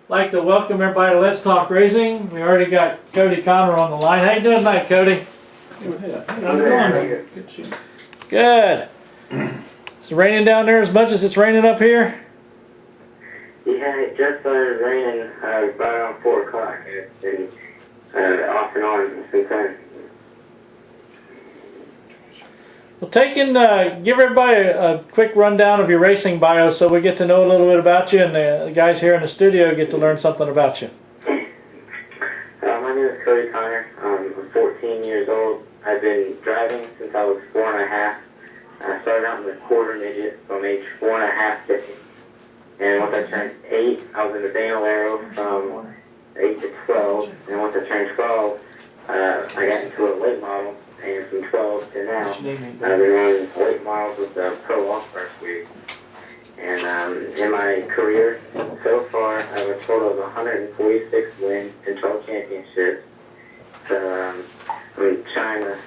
like to welcome everybody to Let's Talk Racing. We already got Kodie Connor on the line. How you doing tonight, Kodie? How's it going? Good. Is it raining down there as much as it's raining up here? Yeah, it just started raining right around 4 o'clock. It's been off and on since then. Well, give everybody a quick rundown of your racing bio so we get to know a little bit about you, and the guys here in the studio get to learn something about you. My name is Kodie Connor. I'm 14 years old. I've been driving since I was 4 and a half. I started out in the quarter midget from age 4 and a half to 8. And once I turned 8, I was in the Bandolero from 8 to 12. And once I turned 12, I got into a late model. And from 12 to now, I've been running late models with the Pro All-Star Series. And in my career so far, I have a total of 146 wins and 12 championships. So I'm trying to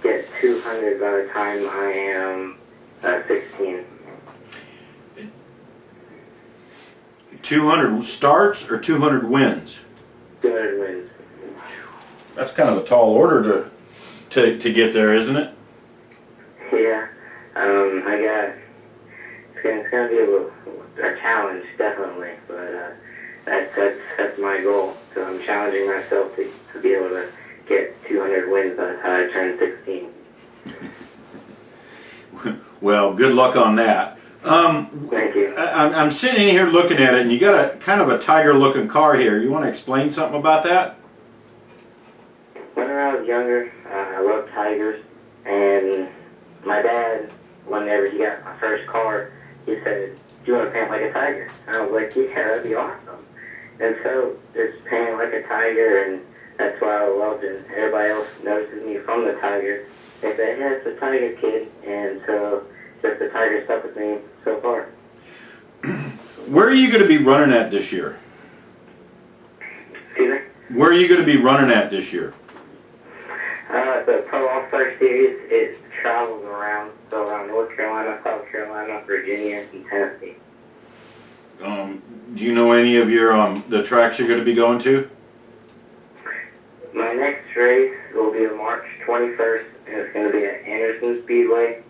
get 200 by the time I am 16. 200 starts or 200 wins? 200 wins. That's kind of a tall order to get there, isn't it? Yeah. It's gonna be a challenge, definitely, but that's my goal. So I'm challenging myself to be able to get 200 wins by the time I turn 16. Well, good luck on that. Thank you. I'm sitting here looking at it, and you got a kind of a tiger-looking car here. You want to explain something about that? When I was younger, I loved tigers, and my dad, whenever he got my first car, he said, "Do you want to paint like a tiger?" And I was like, "Yeah, that'd be awesome." And so just painting like a tiger, and that's why I loved it. Everybody else notices me from the tiger. They say, "Yeah, it's a tiger kid," and so just the tiger stuck with me so far. Where are you going to be running at this year? Excuse me? Where are you going to be running at this year? The Pro All-Star Series, it travels around North Carolina, South Carolina, Virginia, and Tennessee. Do you know any of your the tracks you're going to be going to? My next race will be March 21st, and it's going to be at Anderson Speedway.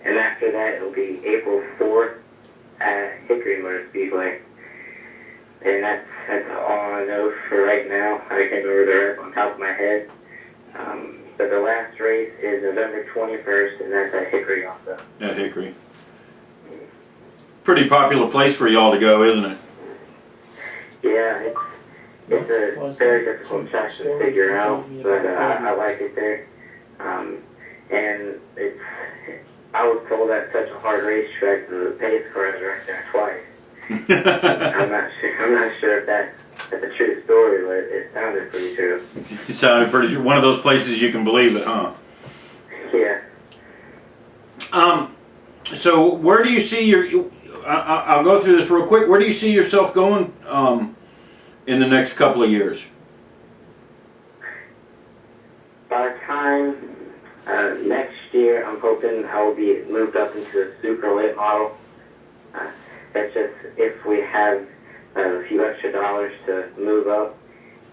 And after that, it'll be April 4th at Hickory Motor Speedway. And that's all I know for right now. I can't remember the rest on top of my head. But the last race is November 21st, and that's at Hickory also. At Hickory. Pretty popular place for y'all to go, isn't it? Yeah, it's a very difficult track to figure out, but I like it there. And I was told that's such a hard racetrack, the pace cars are right there twice. I'm not sure if that's a true story, but it sounded pretty true. It sounded pretty. One of those places you can believe it, huh? Yeah. So where do you see your? I'll go through this real quick. Where do you see yourself going in the next couple of years? By the time next year, I'm hoping I will be moved up into a super late model. That's just if we have a few extra dollars to move up,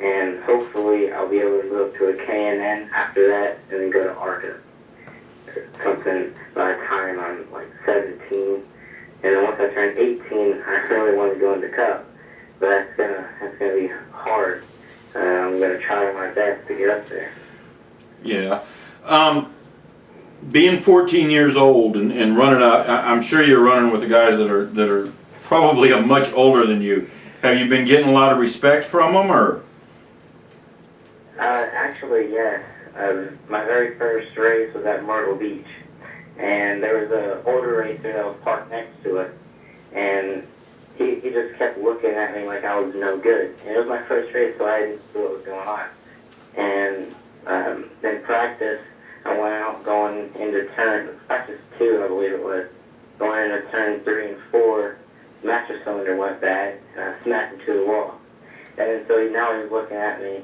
and hopefully I'll be able to move to a K&N after that, and then go to ARCA. Something by the time I'm like 17, and then once I turn 18, I really want to go into Cup, but that's gonna be hard. I'm gonna try my best to get up there. Yeah. Being 14 years old and running out, I'm sure you're running with the guys that are probably much older than you. Have you been getting a lot of respect from them, or? Actually, yes. My very first race was at Myrtle Beach, and there was an older racer that was parked next to us, and he just kept looking at me like I was no good. And it was my first race, so I didn't see what was going on. And then practice, I went out going into practice 2, I believe it was, going into turn 3 and 4, master cylinder went bad, and I smacked into the wall. And then so now he was looking at me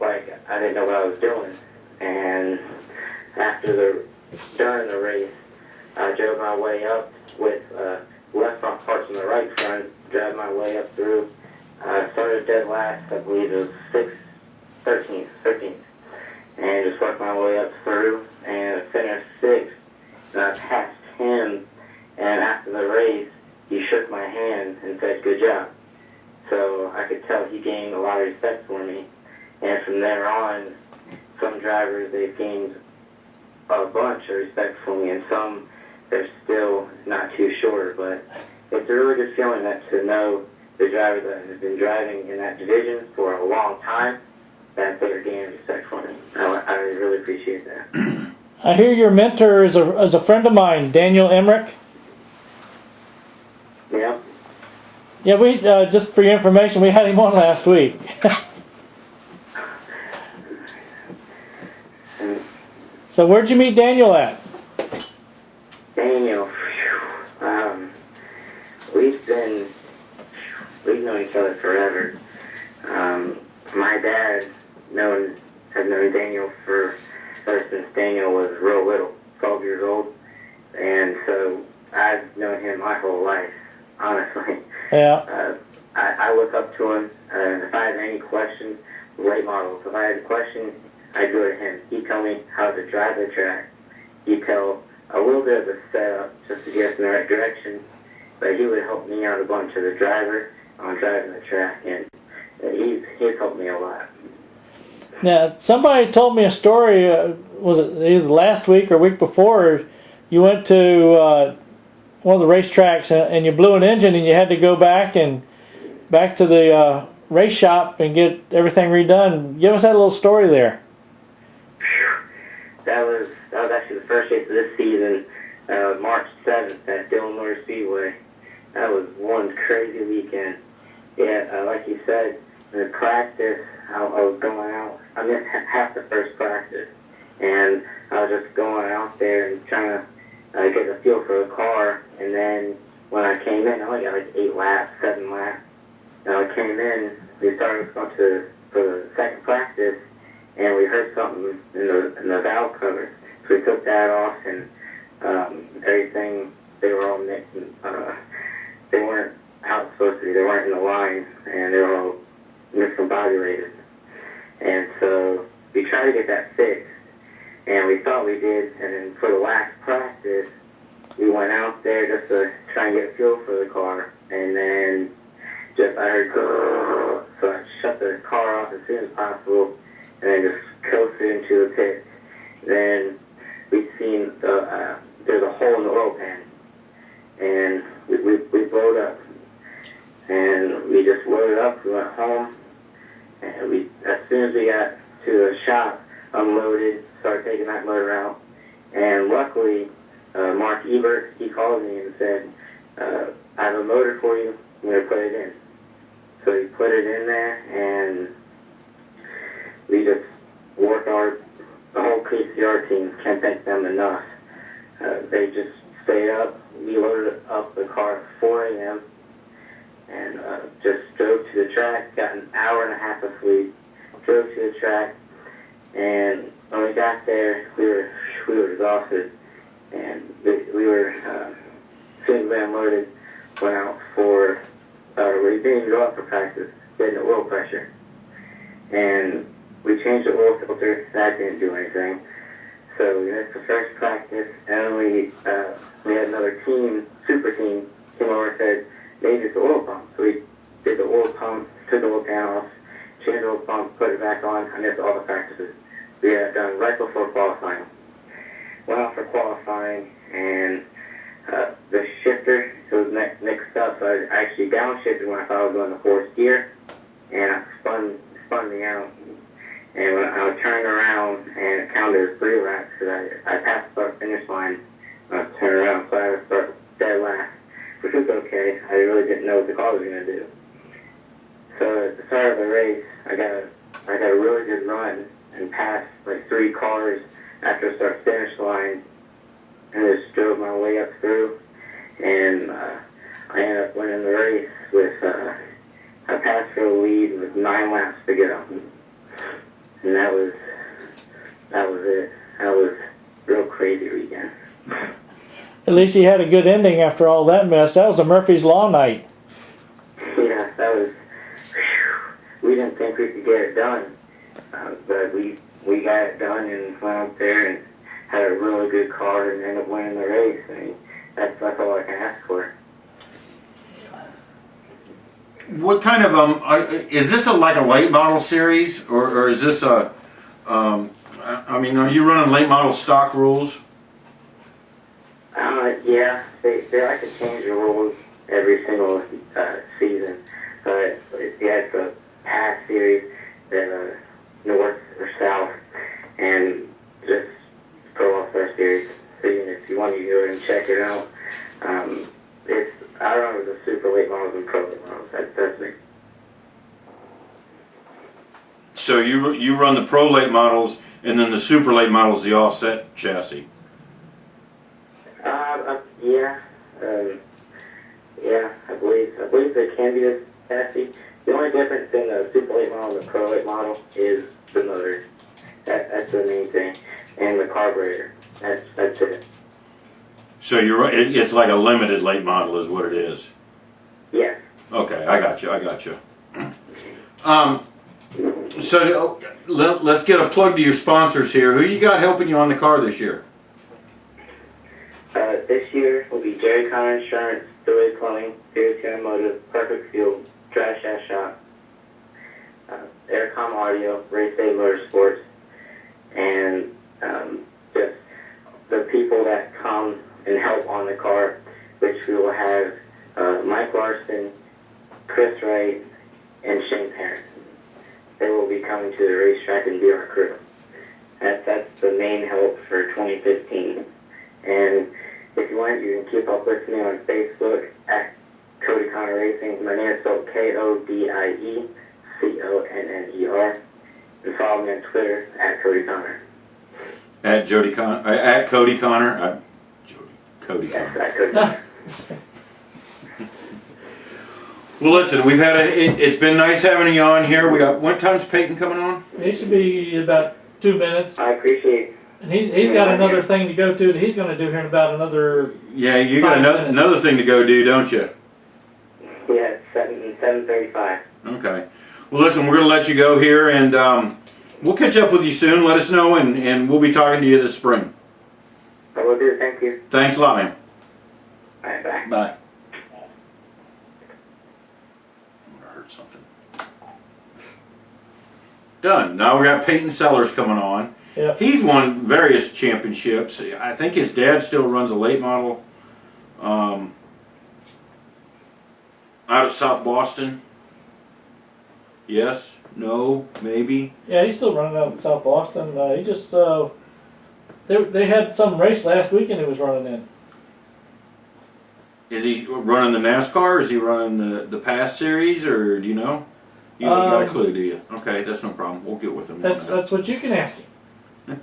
like I didn't know what I was doing. And during the race, I drove my way up with left front parts on the right front, drive my way up through, I started dead last, I believe it was 13th, and just worked my way up through, and I finished 6th, and I passed him, and after the race, he shook my hand and said, "Good job." So I could tell he gained a lot of respect for me, and from there on, some drivers, they've gained a bunch of respect for me, and some, they're still not too sure, but it's a really good feeling that to know the driver that has been driving in that division for a long time, that they're gaining respect for me. I really appreciate that. I hear your mentor is a friend of mine, Daniel Emmerich. Yeah. Yeah, we just for your information, we had him on last week. So where'd you meet Daniel at? Daniel, we've known each other forever. My dad has known Daniel ever since Daniel was real little, 12 years old, and so I've known him my whole life, honestly. Yeah. I look up to him, and if I have any questions, late models, if I had a question, I'd go to him. He'd tell me how to drive the track. He'd tell a little bit of the setup just to get us in the right direction, but he would help me out a bunch as a driver on driving the track, and he's helped me a lot. Now, somebody told me a story, was it either last week or week before, you went to one of the racetracks and you blew an engine and you had to go back to the race shop and get everything redone. Give us that little story there. That was actually the first race of this season, March 7th at Dillon Motor Speedway. That was one crazy weekend. Yeah, like you said, in the practice, I was going out. I missed half the first practice, and I was just going out there and trying to get a feel for the car. And then when I came in, I only got like 8 laps, 7 laps. And I came in, we started going for the second practice, and we heard something in the valve cover. So we took that off, and everything, they were all mixed. And, they weren't how it's supposed to be. They weren't in the line, and they were all miscombobulated. And so we tried to get that fixed, and we thought we did. And then for the last practice, we went out there just to try and get a feel for the car. And then I heard go, so I shut the car off as soon as possible, and then just coasted into the pit. Then we seen there's a hole in the oil pan, and we blowed up, and we just loaded up. We went home, and as soon as we got to the shop, unloaded, started taking that motor out, and luckily Mark Ebert, he called me and said, "I have a motor for you. I'm going to put it in." So he put it in there, and we just worked the whole KCR team, can't thank them enough. They just stayed up. We loaded up the car at 4 a.m. and just drove to the track, got an hour and a half of sleep, drove to the track, and when we got there, we were exhausted, and we were, as soon as we unloaded, went out for, we didn't even go out for practice, getting the oil pressure. And we changed the oil filter, that didn't do anything. So we missed the first practice, and we had another team, super team, came over and said, maybe it's the oil pump. So we did the oil pump, took the oil pan off, changed the oil pump, put it back on. I missed all the practices. We had done right before qualifying. Went out for qualifying, and the shifter, it was mixed up. So I actually downshifted when I thought I was going to fourth gear, and I spun me out. And when I turned around, and it counted as 3 laps, because I passed the start-finish line when I turned around, so I had to start dead last, which was okay. I really didn't know what the car was going to do. So at the start of the race, I got a really good run and passed like 3 cars after the start-finish line, and just drove my way up through, and I ended up winning the race with, I passed for the lead with 9 laps to go. And that was it. That was a real crazy weekend. At least you had a good ending after all that mess. That was a Murphy's Law night. Yeah, that was, we didn't think we could get it done, but we got it done and went up there and had a really good car and ended up winning the race. I mean, that's all I can ask for. What kind of is this like a late model series, or is this a I mean, are you running late model stock rules? Yeah, they like to change the rules every single season. But it's a pass series, then north or south, and just Pro All-Star series. So if you want to go and check it out, I run with the super late models and pro late models. That's me. So you run the pro late models, and then the super late models, the offset chassis. Yeah, I believe there can be a chassis. The only difference in the super late model and the pro late model is the motor. That's the main thing, and the carburetor. That's it. So it's like a limited late model, is what it is. Yes. Okay, I got you. So let's get a plug to your sponsors here. Who you got helping you on the car this year? This year will be Jerry Connor Insurance, Billy Plumbing, Serious Automotive, Perfect Fuel, Trash Ash Shop, Aircom Audio, Race Day Motorsports, and just the people that come and help on the car, which we will have Mike Larson, Chris Wright, and Shane Parent. They will be coming to the racetrack and be our crew. That's the main help for 2015. And if you want, you can keep up with me on Facebook at Kodie Conner Racing. My name is spelled KodieConner. And follow me on Twitter at Kodie Conner. At Kodie Conner. Kodie Yes, Conner. at Kodie Conner. Well, listen, we've had it's been nice having you on here. We got, what time's Peyton coming on? He should be about 2 minutes. I appreciate it. And he's got another thing to go to that he's going to do here in about another. Yeah, you got another thing to go do, don't you? Yeah, it's 7:35. Okay. Well, listen, we're going to let you go here, and we'll catch up with you soon. Let us know, and we'll be talking to you this spring. I will do. Thank you. Thanks a lot, man. All right, bye. Bye. I heard something. Done. Now we got Peyton Sellers coming on. Yep. He's won various championships. I think his dad still runs a late model out of South Boston. Yes? No? Maybe? Yeah, he's still running out in South Boston. He just they had some race last weekend he was running in. Is he running the NASCAR? Is he running the Pass Series? Or do you know? You ain't got a clue, do you? Okay, that's no problem. We'll get with him. That's what you can ask him.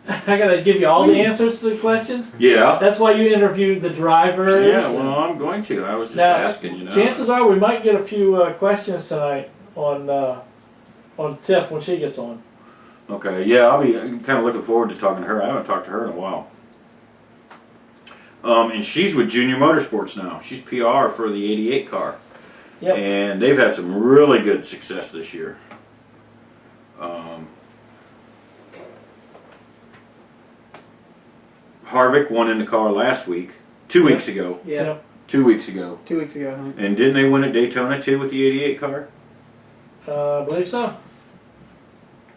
I gotta give you all the answers to the questions. Yeah. That's why you interviewed the drivers. Yeah, well, I'm going to. I was just asking, you know. Chances are we might get a few questions tonight on Tiff when she gets on. Okay, yeah, I'll be kind of looking forward to talking to her. I haven't talked to her in a while. And she's with Junior Motorsports now. She's PR for the 88 car. Yep. And they've had some really good success this year. Harvick won in the car last week. 2 weeks ago. Yeah. Yep. 2 weeks ago. 2 weeks ago, I think. And didn't they win at Daytona too with the 88 car? I believe so. I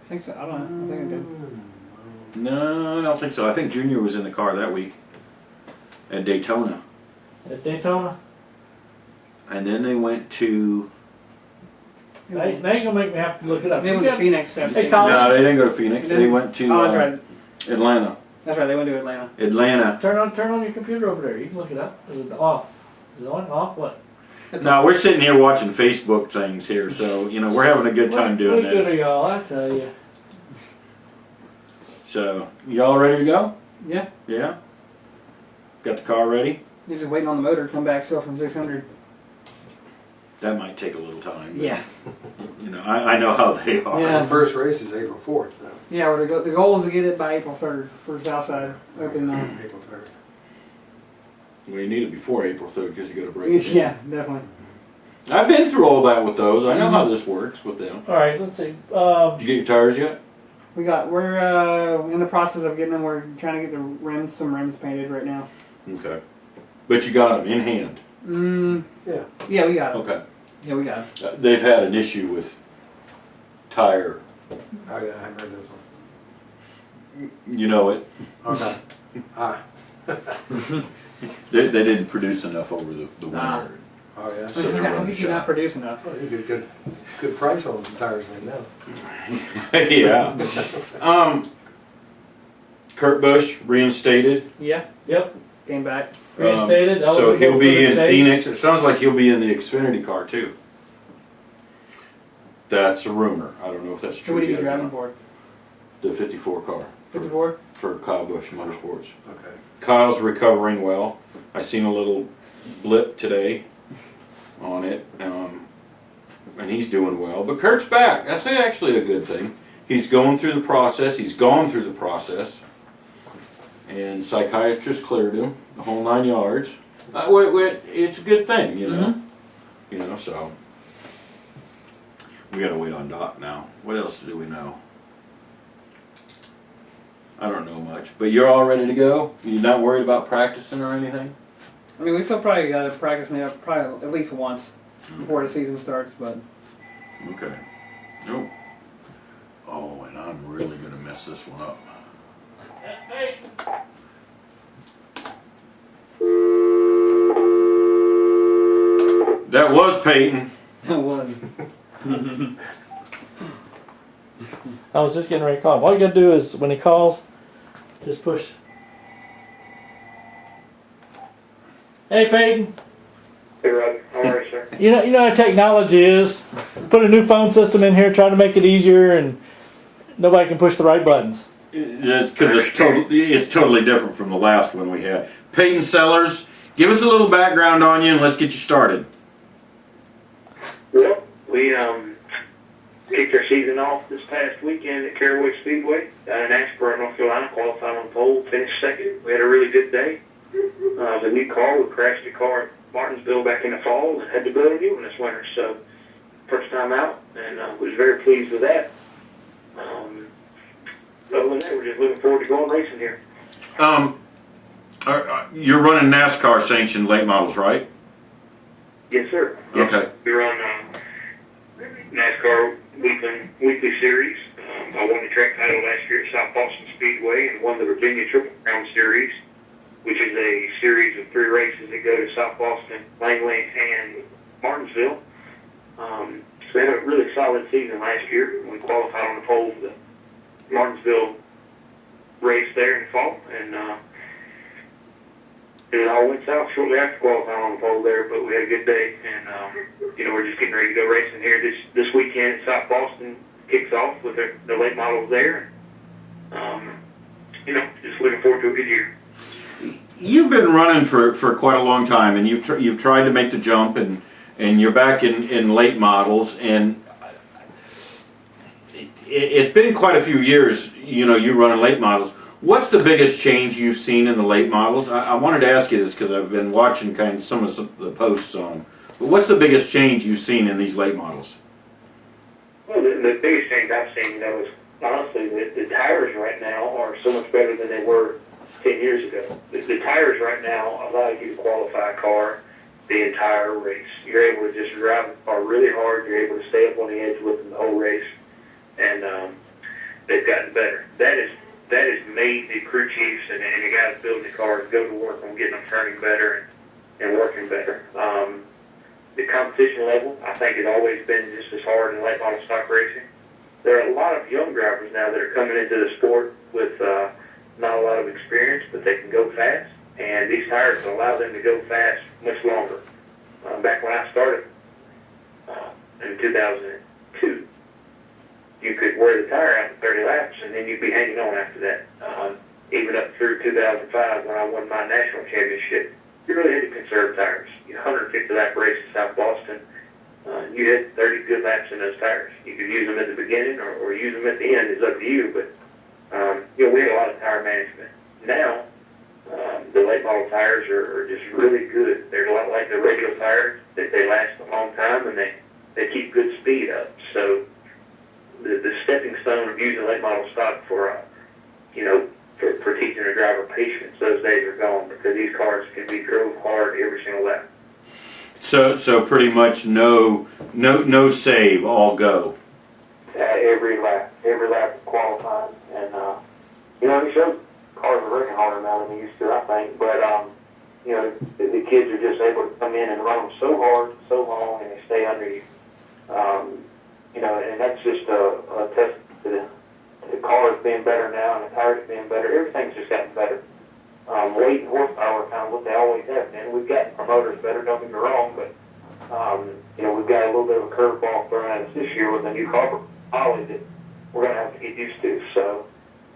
think so. I don't know. I think I did. No, I don't think so. I think Junior was in the car that week at Daytona. At Daytona. And then they went to... Now you're gonna make me have to look it up. They went to Phoenix. Hey, Collin. No, they didn't go to Phoenix. They went to Oh, that's right. Atlanta. That's right. They went to Atlanta. Atlanta. Turn on your computer over there. You can look it up. Is it off? Is it on? Off? What? No, we're sitting here watching Facebook things here, so, you know, we're having a good time doing What good are this. y'all? I tell you. So, y'all ready to go? Yeah. Yeah? Got the car ready? You're just waiting on the motor to come back still from 600. That might take a little time. But, Yeah. You know, I know how they are. Yeah. The first race is April 4th, though. Yeah, well, the goal is to get it by April 3rd for Southside Open. April 3rd. Well, you need it before April 3rd because you got to break it. Yeah, definitely. I've been through all that with those. I know how this works with them. All right, let's see. Did you get your tires yet? We're in the process of getting them. We're trying to get some rims painted right now. Okay. But you got them in hand. Yeah. Yeah, we got them. Okay. Yeah, we got them. They've had an issue with tire. Oh yeah, I haven't heard this one. You know it. Okay. They didn't produce enough over the winter. Oh yeah. So they're How running did you not shop. produce enough? Oh, you get good price on some tires like now. Yeah. Kurt Busch reinstated. Yeah, Yep. came back. Reinstated. So he'll be in Chase. Phoenix. It sounds like he'll be in the Xfinity car too. That's a rumor. I don't know if that's true. Who would he yet be or driving not. for? The 54 car. 54? For Kyle Busch Motorsports. Okay. Kyle's recovering well. I seen a little blip today on it, and he's doing well. But Kurt's back. That's actually a good thing. He's going through the process. He's gone through the process, and psychiatrist cleared him the whole 9 yards. It's a good thing, you know. You know, so we gotta wait on Doc now. What else do we know? I don't know much, but you're all ready to go. You're not worried about practicing or anything. I mean, we still probably got to practice maybe probably at least once before the season starts, but Okay. Nope. Oh, and I'm really gonna mess this one up. That was Peyton. it was. I was just getting ready to call him. All you gotta do is when he calls, just push. Hey Peyton, Hey, Rob. How are you, sir? you know how technology is. Put a new phone system in here, try to make it easier, and nobody can push the right buttons. It's because it's totally different from the last one we had. Peyton Sellers, give us a little background on you and let's get you started. Well, we kicked our season off this past weekend at Caraway Speedway down in Asheboro, North Carolina. Qualified on pole, finished second. We had a really good day. It was a new car. We crashed the car at Martinsville back in the fall and had to build a new one this winter. So, first time out, and was very pleased with that. Other than that, we're just looking forward to going racing here. You're running NASCAR sanctioned late models, right? Yes, sir. Yes, Okay. we run NASCAR weekly series. I won the track title last year at South Boston Speedway and won the Virginia Triple Crown Series, which is a series of 3 races that go to South Boston, Langley, and Martinsville. So we had a really solid season last year. We qualified on the pole for the Martinsville race there in the fall, and it all went south shortly after qualifying on the pole there, but we had a good day, and we're just getting ready to go racing here this weekend at South Boston. Kicks off with the late models there. Just looking forward to a good year. You've been running for quite a long time, and you've tried to make the jump, and you're back in late models, and it's been quite a few years. You running late models. What's the biggest change you've seen in the late models? I wanted to ask you this because I've been watching kind of some of the posts on them. But what's the biggest change you've seen in these late models? Well, the biggest change I've seen, is honestly the tires right now are so much better than they were 10 years ago. The tires right now allow you to qualify a car the entire race. You're able to just drive the car really hard. You're able to stay up on the edge with them the whole race, and they've gotten better. That has made the crew chiefs and the guys building the cars go to work on getting them turning better and working better. The competition level, I think, has always been just as hard in late model stock racing. There are a lot of young drivers now that are coming into the sport with not a lot of experience, but they can go fast, and these tires allow them to go fast much longer. Back when I started in 2002, you could wear the tire out in 30 laps, and then you'd be hanging on after that. Even up through 2005 when I won my national championship, you really had to conserve tires. 150 lap race at South Boston, you had 30 good laps in those tires. You could use them at the beginning or use them at the end. It's up to you, but we had a lot of tire management. Now, The late model tires are just really good. They're a lot like the regular tires. They last a long time and they keep good speed up. So the stepping stone of using late model stock for for teaching a driver patience, those days are gone because these cars can be drove hard every single lap. So pretty much no save, all go. Every lap qualified, and it shows cars are working harder now than they used to, I think. But the kids are just able to come in and run them so hard, so long, and they stay under you. And that's just a testament to the cars being better now and the tires being better. Everything's just gotten better. Weight and horsepower are kind of what they always have been. We've gotten promoters better, don't get me wrong, but we've got a little bit of a curveball thrown at us this year with a new copper poly that we're going to have to get used to. So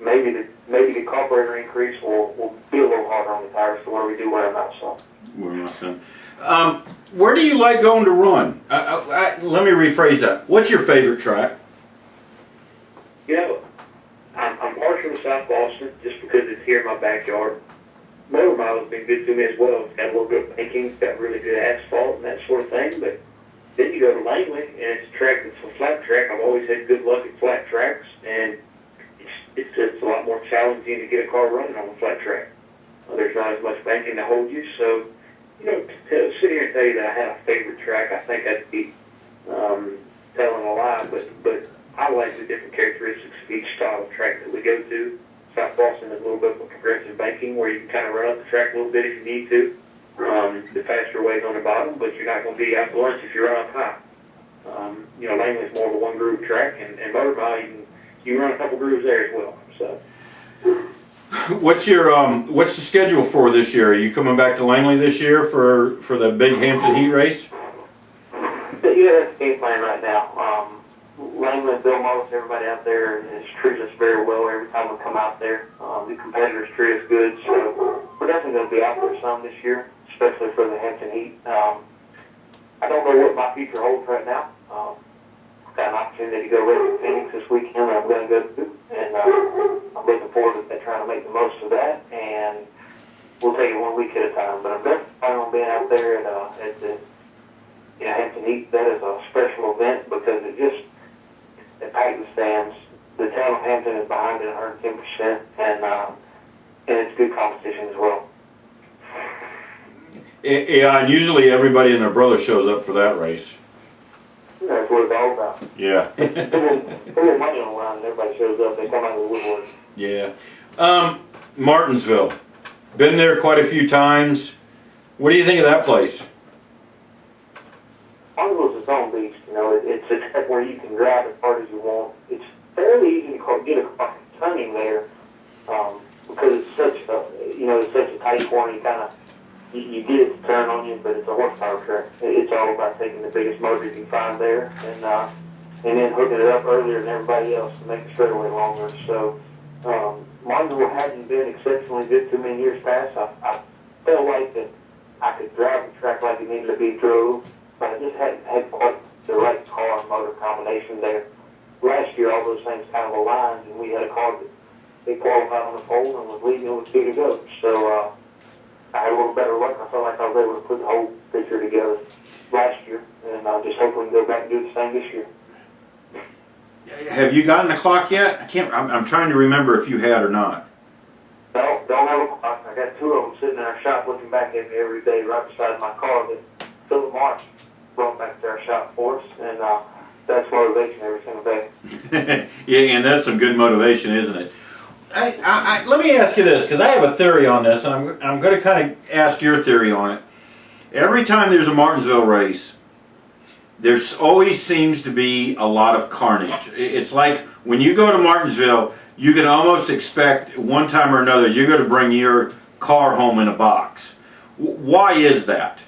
maybe the carburetor increase will be a little harder on the tires to where we do wear them out some. Wear my son. Where do you like going to run? Let me rephrase that. What's your favorite track? I'm partial to South Boston just because it's here in my backyard. Motor Mile has been good to me as well. It's got a little good of banking, it's got really good asphalt and that sort of thing. But then you go to Langley, and it's a track that's a flat track. I've always had good luck at flat tracks, and it's a lot more challenging to get a car running on a flat track. There's not as much banking to hold you. So, to sit here and tell you that I have a favorite track, I think I'd be telling a lie. But I like the different characteristics of each style of track that we go to. South Boston is a little bit of a progressive banking where you can kind of run up the track a little bit if you need to. The faster way's on the bottom, but you're not going to be out to lunch if you run up high. Langley's more of a one groove track, and Motor Mile you can run a couple grooves there as well. So. What's the schedule for this year? Are you coming back to Langley this year for the big Hampton Heat race? Yeah, that's the game plan right now. Langley and Bill Mullins, everybody out there has treated us very well every time we come out there. The competitors treat us good, so we're definitely going to be out there some this year, especially for the Hampton Heat. I don't know what my future holds right now. I've got an opportunity to go race in Phoenix this weekend that I'm going to go to, and I'm looking forward to trying to make the most of that, and we'll take it 1 week at a time. But I'm definitely planning on being out there at the Hampton Heat. That is a special event because it packed the stands. The town of Hampton is behind it 110%, and it's good competition as well. Yeah, and usually everybody and their brother shows up for that race. That's what it's all about. Yeah. Put money on the line and everybody shows up. They come out of the woodwork. Yeah. Martinsville. Been there quite a few times. What do you think of that place? Martinsville's its own beast. It's a track where you can drive as hard as you want. It's fairly easy to get a car turning there because it's such a tight corner. You get it to turn on you, but it's a horsepower track. It's all about taking the biggest motor you can find there and then hooking it up earlier than everybody else to make the straightaway longer. So Martinsville hasn't been exceptionally good to me in years past. I felt like that I could drive the track like it needed to be drove, but I just hadn't had quite the right car and motor combination there. Last year, all those things kind of aligned, and we had a car that they qualified on the pole and was leading with 2 to go. So I had a little better luck. I felt like I was able to put the whole picture together last year, and I just hope we can go back and do the same this year. Have you gotten a clock yet? I'm trying to remember if you had or not. No, don't have a clock. I got 2 of them sitting in our shop looking back at me every day right beside my car that Philip Marsh brought back to our shop for us, and that's motivation every single day. Yeah, and that's some good motivation, isn't it? Let me ask you this, because I have a theory on this, and I'm going to kind of ask your theory on it. Every time there's a Martinsville race, there always seems to be a lot of carnage. It's like when you go to Martinsville, you can almost expect one time or another you're going to bring your car home in a box. Why is that?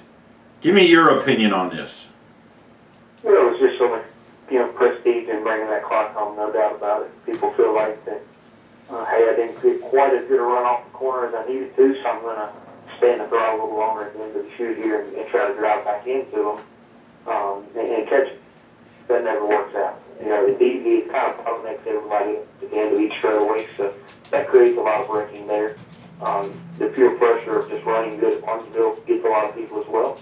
Give me your opinion on this. Well, it's just so much, prestige in bringing that clock home, no doubt about it. People feel like that, hey, I didn't get quite as good a run off the corner as I needed to, so I'm going to stay in the throttle a little longer at the end of the shoot here and try to drive back into them and catch it. That never works out. It's easy. It kind of bottlenecks everybody at the end of each straightaway, so that creates a lot of braking there. The fuel pressure of just running good at Martinsville gets a lot of people as well.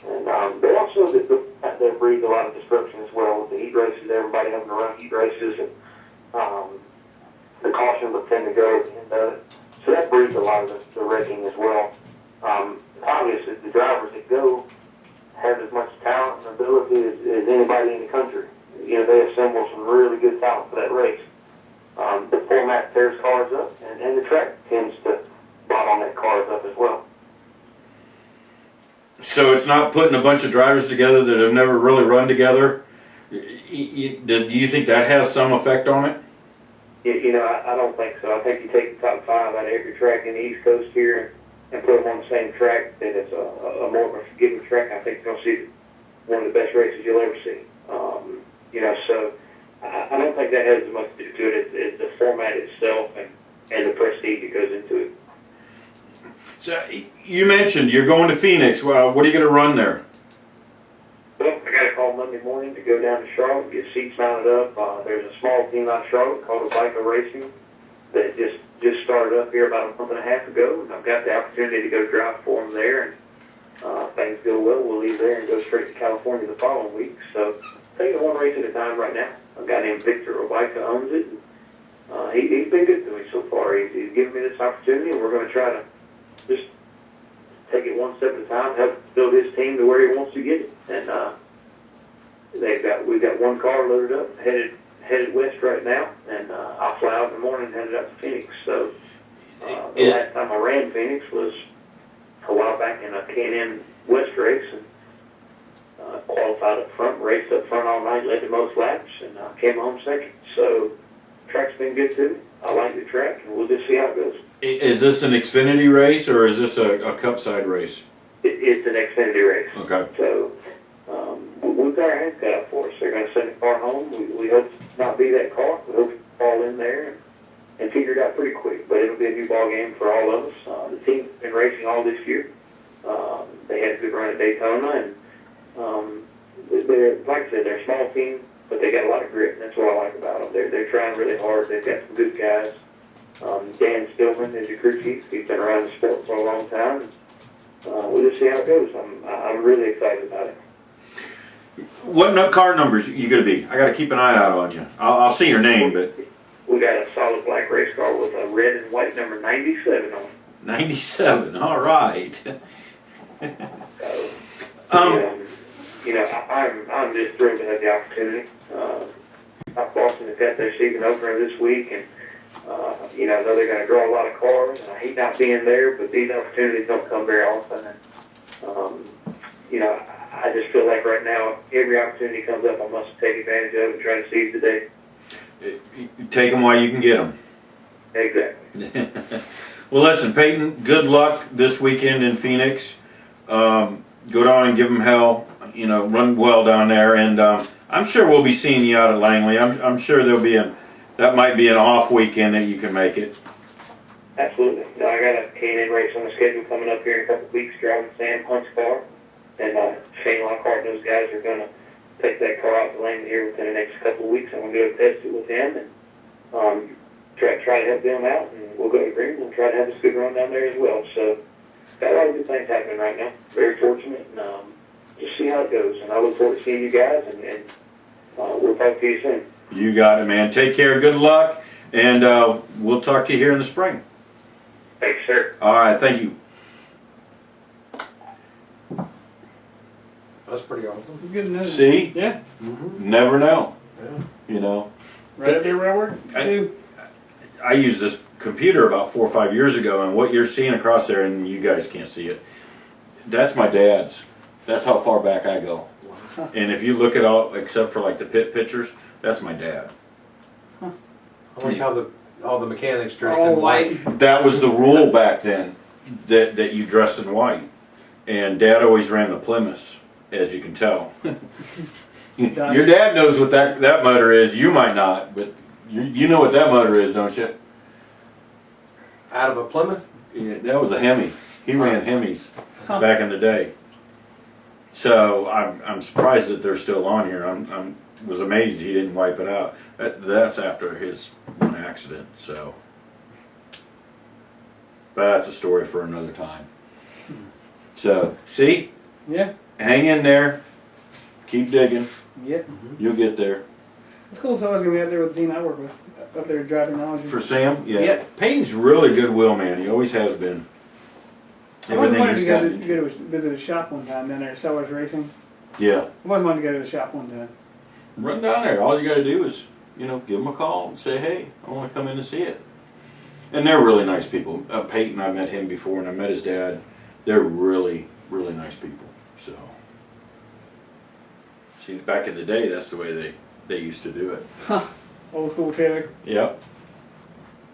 And they also they breed a lot of destruction as well with the heat races, everybody having to run heat races, and the caution would tend to go at the end of it. So that breeds a lot of the wrecking as well. Obviously, the drivers that go have as much talent and ability as anybody in the country. You know, they assemble some really good talent for that race. The format tears cars up, and the track tends to bottleneck cars up as well. So it's not putting a bunch of drivers together that have never really run together. Do you think that has some effect on it? You know, I don't think so. I think you take the top 5 out of every track in the East Coast here and put them on the same track, then it's a more of a forgiving track. I think you're going to see one of the best races you'll ever see. You know, so I don't think that has as much to do with it as the format itself and the prestige that goes into it. So you mentioned you're going to Phoenix. Well, what are you going to run there? Well, I got a call Monday morning to go down to Charlotte, get seats mounted up. There's a small team out of Charlotte called Bico Racing that just started up here about a month and a half ago, and I've got the opportunity to go drive for them there. And things go well, we'll leave there and go straight to California the following week. So taking it one race at a time right now. A guy named Victor Obica owns it. And, he's been good to me so far. He's given me this opportunity, and we're going to try to just take it one step at a time, help build his team to where he wants to get it. And we've got one car loaded up, headed west right now, and I'll fly out in the morning and headed up to Phoenix. So the last time I ran Phoenix was a while back in a K&N West race, and qualified up front, raced up front all night, led the most laps, and came home second. So track's been good to me. I like the track, and we'll just see how it goes. Is this an Xfinity race or is this a Cup side race? It's an Xfinity race. Okay. So we've got our hands cut out for us. They're going to send the car home. We hope to not be that car. We hope to fall in there and figure it out pretty quick. But it'll be a new ball game for all of us. The team's been racing all this year. They had a good run at Daytona, and they're, like I said, they're a small team, but they got a lot of grit, and that's what I like about them. They're trying really hard. They've got some good guys. Dan Stillman is the crew chief. He's been around the sport for a long time. We'll just see how it goes. I'm really excited about it. What car numbers are you going to be? I got to keep an eye out on you. I'll see your name, but We got a solid black race car with a red and white number 97 on it. 97. All right. You know, I'm just thrilled to have the opportunity. Boston has got their season opener this week, and you know, I know they're going to draw a lot of cars. I hate not being there, but these opportunities don't come very often. And, you know, I just feel like right now, every opportunity comes up, I must take advantage of it and try to seize the day. You take them while you can get them. Exactly. Well, listen, Peyton, good luck this weekend in Phoenix. Go down and give them hell. You know, run well down there, and I'm sure we'll be seeing you out at Langley. I'm sure there'll be that might be an off weekend that you can make it. Absolutely. No, I got a K&N race on the schedule coming up here in a couple of weeks, driving Sam Hunt's car, and Shane Lockhart and those guys are going to take that car out to Langley here within the next couple of weeks. I'm going to go test it with him and try to help them out, and we'll go to Brehm and try to have a good run down there as well. So got a lot of good things happening right now. Very fortunate, and just see how it goes. And I look forward to seeing you guys, and we'll talk to you soon. You got it, man. Take care. Good luck, and we'll talk to you here in the spring. Thanks, sir. All right. Thank you. That's pretty awesome. Good to know. See? Yeah. Never know. Yeah. You know. Right up your railroad, too. I used this computer about 4 or 5 years ago, and what you're seeing across there, and you guys can't see it, that's my dad's. That's how far back I go. And if you look at all, except for like the pit pictures, that's my dad. I like how all the mechanics dressed All in white. That was the rule back then, that you dress in white. And Dad always ran the Plymouth, as you can tell. Your dad knows what that motor is. You might not, but you know what that motor is, don't you? Out of a Plymouth? Yeah, that was a Hemi. He ran Hemis back in the day. So I'm surprised that they're still on here. I was amazed he didn't wipe it out. That's after his one accident. So But that's a story for another time. So, see? Yeah. Hang in there. Keep digging. Yep. You'll get there. It's cool. So I was gonna be up there with the team I work with, up there driving knowledge. For Sam? Yeah. Yep. Peyton's really good will man. He always has been. I always Everything wanted he's to go got to, into. go to visit a shop one time down there at Sellers Racing. Yeah. I always wanted to go to the shop one time. Run down there. All you got to do is, give them a call and say, hey, I want to come in and see it. And they're really nice people. Peyton, I met him before, and I met his dad. They're really, really nice people. So, see, back in the day, that's the way they used to do it. Huh. Old school trailer. Yep.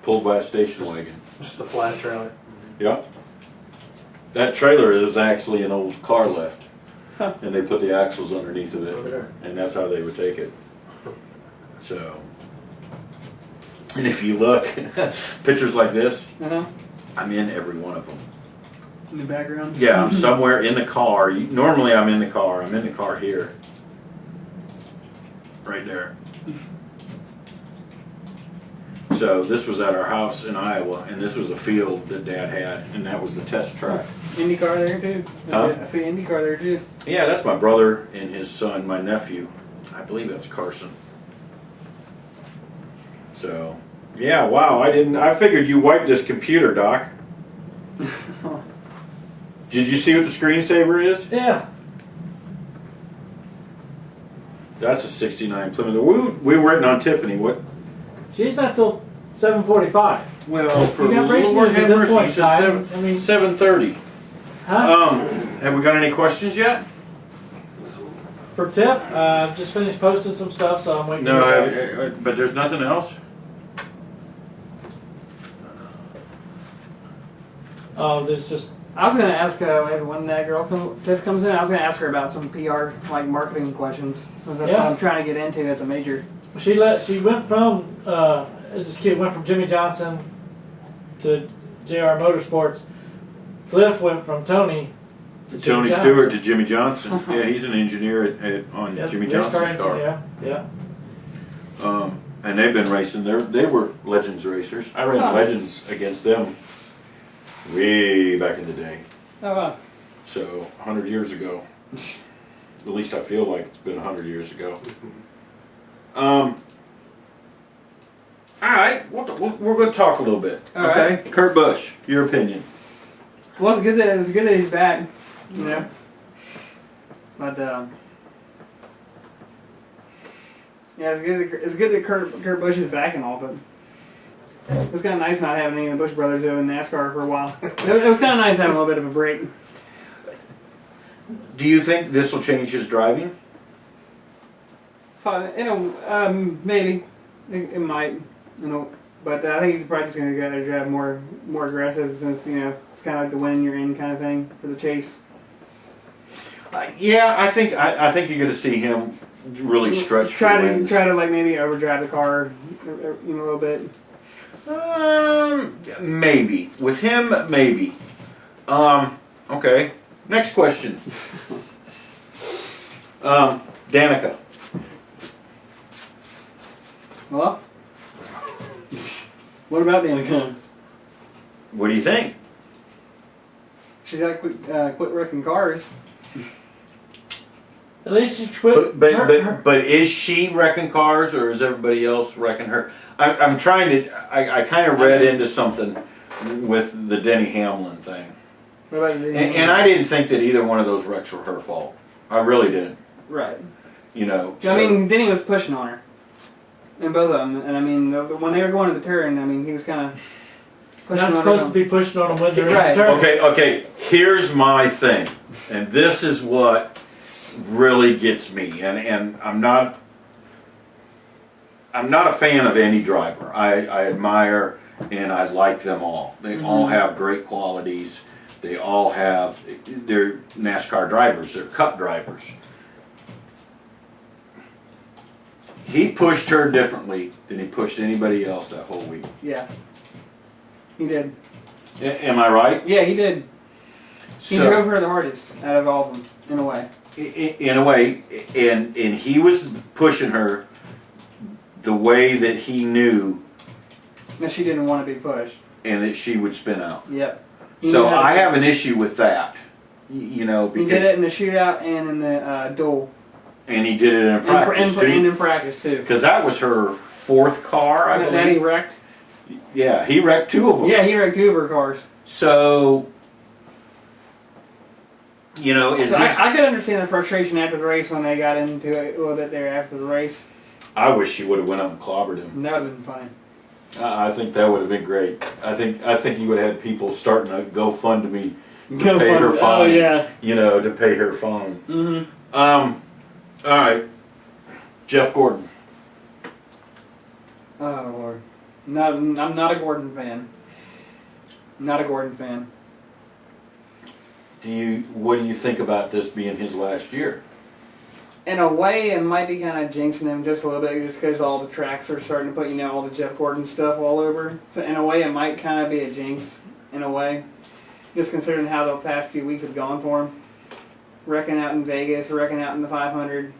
Pulled by a station wagon. Just a flat trailer. Yep. That trailer is actually an old car lift. Huh. And they put the axles underneath of Over it. there. And that's how they would take it. So. And if you look, pictures like this, I'm in every one of them. In the background. Yeah, I'm somewhere in the car. Normally I'm in the car. I'm in the car here. Right there. So this was at our house in Iowa, and this was a field that Dad had, and that was the test track. IndyCar there too. Huh? I see IndyCar there too. Yeah, that's my brother and his son, my nephew. I believe that's Carson. So, yeah, wow, I figured you wiped this computer, Doc. Did you see what the screensaver is? Yeah. That's a 69 Plymouth. We were waiting on Tiffany. What? She's not till 7:45. Well, for You got racing Lord news at have this mercy, point it in time. says I mean, 7:30. huh? Have we got any questions yet? For Tiff, just finished posting some stuff, so I'm waiting. to No, hear back. but there's nothing else. Oh, there's just. I was gonna ask when that girl Tiff comes in. I was gonna ask her about some PR like marketing questions since that's what Yeah. I'm trying to get into. That's a major. She went from this kid went from Jimmy Johnson to JR Motorsports. Cliff went from Tony to Tony Jimmy Stewart Johnson. to Jimmy Johnson. Yeah, he's an engineer on Yeah, Jimmy race Johnson's car. engineer, yeah. And they've been racing. They were Legends racers. I ran Huh. Legends against them way back in the day. Oh wow. So 100 years ago. At least I feel like it's been 100 years ago. All right, we're going to talk a little bit. All okay, Kurt Busch, your opinion. Well, it's good that he's back. You know. But yeah, it's good that Kurt Busch is back and all, but it was kind of nice not having any of the Busch brothers in NASCAR for a while. It was kind of nice having a little bit of a break. Do you think this will change his driving? Maybe it might, but I think he's probably just going to go drive more aggressive since it's kind of like the win you're in kind of thing for the chase. Yeah, I think you're going to see him really stretch. Try to like maybe overdrive the car, a little bit. Maybe with him, maybe. Okay. Next question. Danica. Well, what about Danica? What do you think? She's got to quit wrecking cars. At least she quit. But is she wrecking cars, or is everybody else wrecking her? I'm trying to. I kind of read into something with the Denny Hamlin thing, What about the and I didn't think that either one of those wrecks were her fault. I really didn't. Right. So, Denny was pushing on her. In both of them. And when they were going to the turn, he was kind of pushing Not on supposed her. to be pushing on them when they're Right. in the turn. Okay. Here's my thing, and this is what really gets me. And I'm not a fan of any driver. I admire and I like them all. They all have great qualities. They're NASCAR drivers. They're Cup drivers. He pushed her differently than he pushed anybody else that whole week. Yeah. He did. Am I right? Yeah, he did. He drove her the hardest out of all of them, in a way. In a way, and he was pushing her the way that he knew, And she didn't want to be pushed. and that she would spin out. Yep. So I have an issue with that. You know, He did because it in the shootout and in the duel. and he did it in practice And too. in practice too. Because that was her 4th car, I That he believe. wrecked. Yeah, he wrecked 2 of them. Yeah, he wrecked 2 of her cars. So, you know, is So this? I could understand the frustration after the race when they got into it a little bit there after the race. I wish she would have went up and clobbered him. That would have been funny. I think that would have been great. I think you would have had people starting a GoFundMe to Go pay fun- her fine. Oh yeah. You know, to pay her fine. Mm-hmm. All right, Jeff Gordon. Oh Lord. I'm not a Gordon fan. Not a Gordon fan. What do you think about this being his last year? In a way, it might be kind of jinxing him just a little bit, just because all the tracks are starting to put, all the Jeff Gordon stuff all over. So in a way, it might kind of be a jinx, in a way. Just considering how the past few weeks have gone for him. Wrecking out in Vegas, wrecking out in the 500.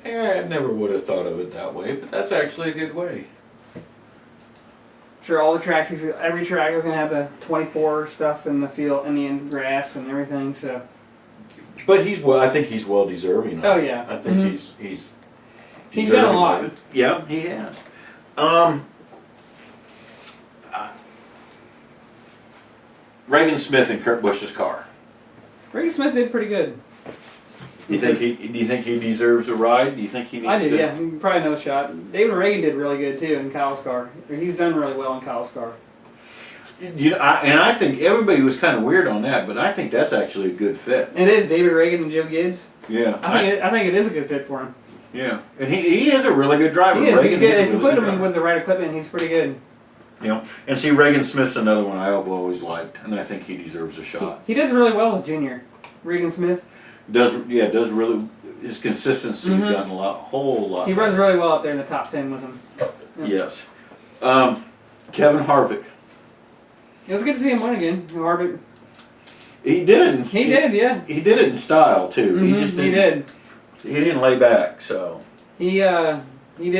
Yeah, I never would have thought of it that way, but that's actually a good way. Sure, all the tracks, every track is going to have the 24 stuff in the field, in the end grass and everything, so. But I think he's well deserving of Oh, it. yeah. I think Mhm. he's He's done a deserving lot. of it. Yeah, he has. Reagan Smith in Kurt Busch's car. Ricky Smith did pretty good. Do you think he deserves a ride? Do you think he needs I did, to? yeah. Probably another shot. David Reagan did really good, too, in Kyle's car. He's done really well in Kyle's car. I think everybody was kind of weird on that, but I think that's actually a good fit. It is David Reagan and Joe Gibbs. Yeah. I think it is a good fit for him. Yeah. And he is a really good driver. He is. Reagan He's good. a If you really put good him in driver. with the right equipment, he's pretty good. You know, and see, Reagan Smith's another one I've always liked, and I think he deserves a shot. He does really well with Junior. Regan Smith. Does really, his consistency's gotten whole lot. He runs really well up there in the top 10 with him. Yes. Kevin Harvick. It was good to see him win again. Harvick. He did it. He did, yeah. He did it in style too. He Mhm, just he didn't, did. He didn't lay back. So He did. He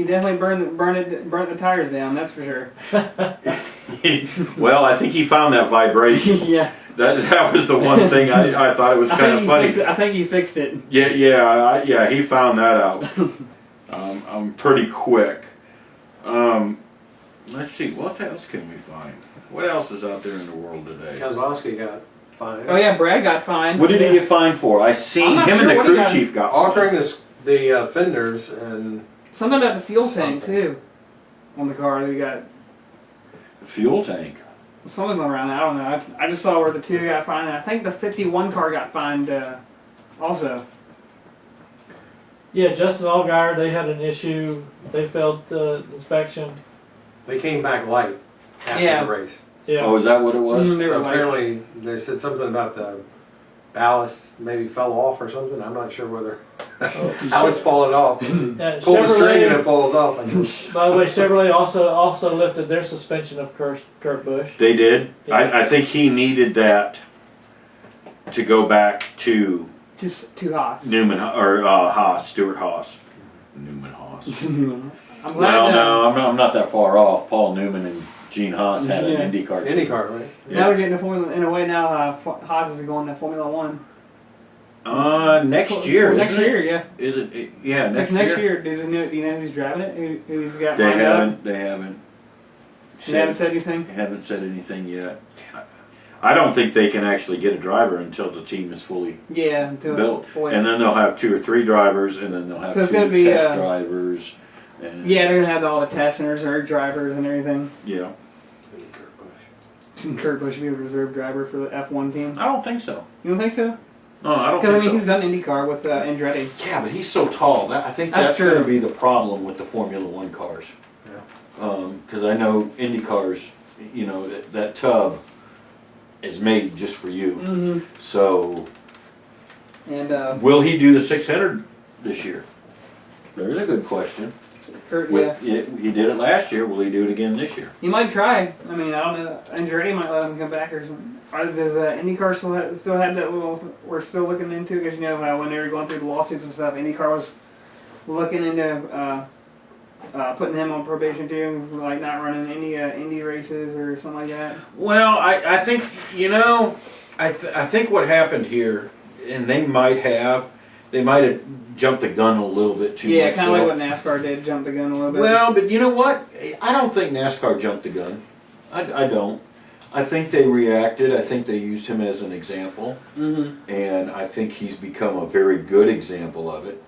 definitely burnt the tires down. That's for sure. well, I think he found that vibration. Yeah. That was the one thing I thought it was kind of funny. I think he fixed it. Yeah. He found that out. Pretty quick. Let's see. What else can we find? What else is out there in the world today? Kozlowski got fined. Oh yeah, Brad got fined. What did he get fined for? I seen I'm not him sure and the what he crew got. chief got fined. Altering the fenders and Something about the fuel tank Something. too. On the car, we got Fuel tank. something around that. I don't know. I just saw where the 2 got fined. And I think the 51 car got fined also. Yeah, Justin Allgaier, they had an issue. They failed inspection. they came back light after Yeah. the race. Yeah. Oh, is that what it was? Mhm. They So were light. apparently they said something about the ballast maybe fell off or something. I'm not sure whether how it's fallen off. Yeah, Pull the string and it Chevrolet, falls off. I guess. by the way, Chevrolet also lifted their suspension of Kurt Busch. They did. Yeah. I think he needed that to go back to Just too hot. Newman or Haas, Stuart Haas. Newman Haas. I'm glad. Well, no, I'm not that far off. Paul Newman and Gene Haas had Yeah. an IndyCar. Any car, right? Now we're getting to Formula. In a way, now Haas is going to Formula One. Next year, Next isn't year, it? yeah. Is it? Yeah, Next next year. year. Do you know who's driving it? Who's got They lined up? haven't. They haven't said anything. haven't said anything yet. I don't think they can actually get a driver until the team is fully Yeah, until built, fully- and then they'll have 2 or 3 drivers, and then they'll have So it's 2 gonna be, test drivers. And, yeah, they're gonna have all the tests and reserve drivers and everything. Yeah. And Kurt Busch. Kurt Busch will be a reserve driver for the F1 team. I don't think so. You don't think so? No, I don't Because I think mean, he's so. done IndyCar with Andretti. Yeah, but he's so tall. I think That's that's going to true. be the problem with the Formula One cars. Yeah. Because I know Indy cars, that tub is made just for you. Mm-hmm. So, And will he do the 600 this year? There's a good question. Kurt, yeah, He did it last year. Will he do it again this year? he might try. I mean, I don't know. Andretti might let him come back or something. Does IndyCar still have that little? We're still looking into because when they were going through the lawsuits and stuff, IndyCar was looking into putting him on probation too, like not running any Indy races or something like that? Well, I think, I think what happened here, and they might have jumped the gun a little bit too Yeah, much. kind of like though. what NASCAR did, jump the gun a little bit. Well, but you know what? I don't think NASCAR jumped the gun. I don't. I think they reacted. I think they used him as an example. Mm-hmm. And I think he's become a very good example of it.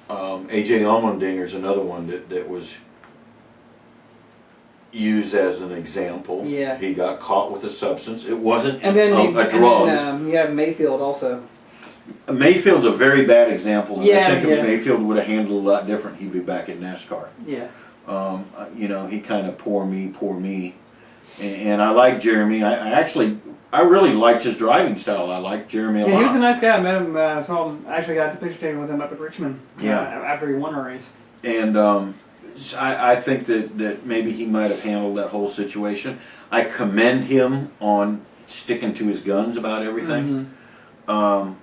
AJ Allmendinger is another one that was used as an example. Yeah. He got caught with a substance. It wasn't And then a drug. you have Mayfield also. Mayfield's a very bad example. And I Yeah, think yeah. if Mayfield would have handled it a lot different, he'd be back in NASCAR. Yeah. He kind of poor me. And I like Jeremy. I really liked his driving style. I liked Jeremy a lot. Yeah, he was a nice guy. I met him, saw him, actually got the picture taken with him up at Richmond. Yeah. After he won a race. And I think that maybe he might have handled that whole situation. I commend him on sticking to his guns about everything. Mm-hmm.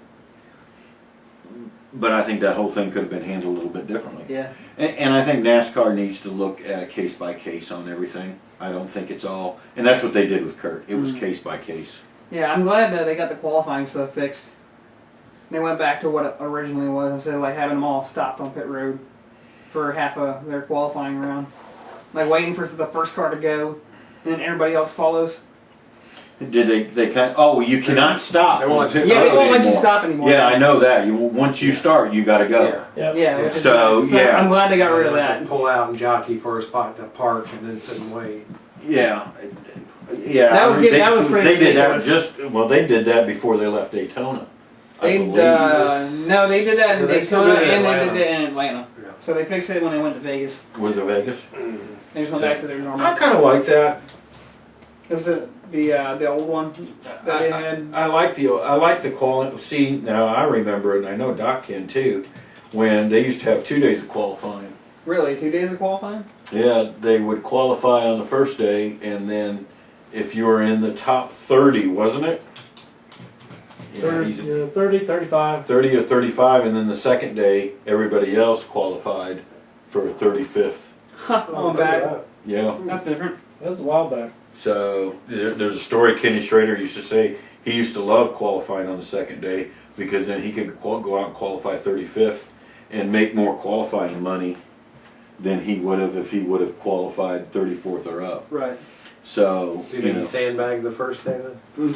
But I think that whole thing could have been handled a little bit differently. Yeah. And I think NASCAR needs to look at case by case on everything. I don't think it's all, and that's what they did with Kurt. It was case by case. Yeah, I'm glad that they got the qualifying stuff fixed. They went back to what it originally was instead of like having them all stopped on pit road for half of their qualifying round. Like waiting for the first car to go, and then everybody else follows. Did they kind of, oh, you cannot stop. They won't let you Yeah, they won't let you anymore. stop anymore. Yeah, I know that. Once you start, you got to go. Yeah. Yeah. Which is So, nice. yeah. I'm glad they got rid of They that. pull out and jockey for a spot to park and then sit and wait. Yeah. That was pretty They did that ridiculous. they did that before they left Daytona. I They believe. no, they did that in No, they still Daytona did it in and they Atlanta. did it in Atlanta. Yeah. So they fixed it when they went to Vegas. Was it Vegas? They just went back to their normal. I kind of like that. Because the old one that they had. I like the quality. See, now I remember, and I know Doc can too, when they used to have 2 days of qualifying. Really, 2 days of qualifying? Yeah, they would qualify on the first day, and then if you were in the top 30, wasn't it? Yeah, he's 30, 35. 30 or 35, and then the second day, everybody else qualified for 35th. On back. Yeah. That's different. That's a while back. So there's a story Kenny Schrader used to say. He used to love qualifying on the second day because then he could go out and qualify 35th and make more qualifying money than he would have if he would have qualified 34th or up. Right. So, Do you think he sandbagged the first day then?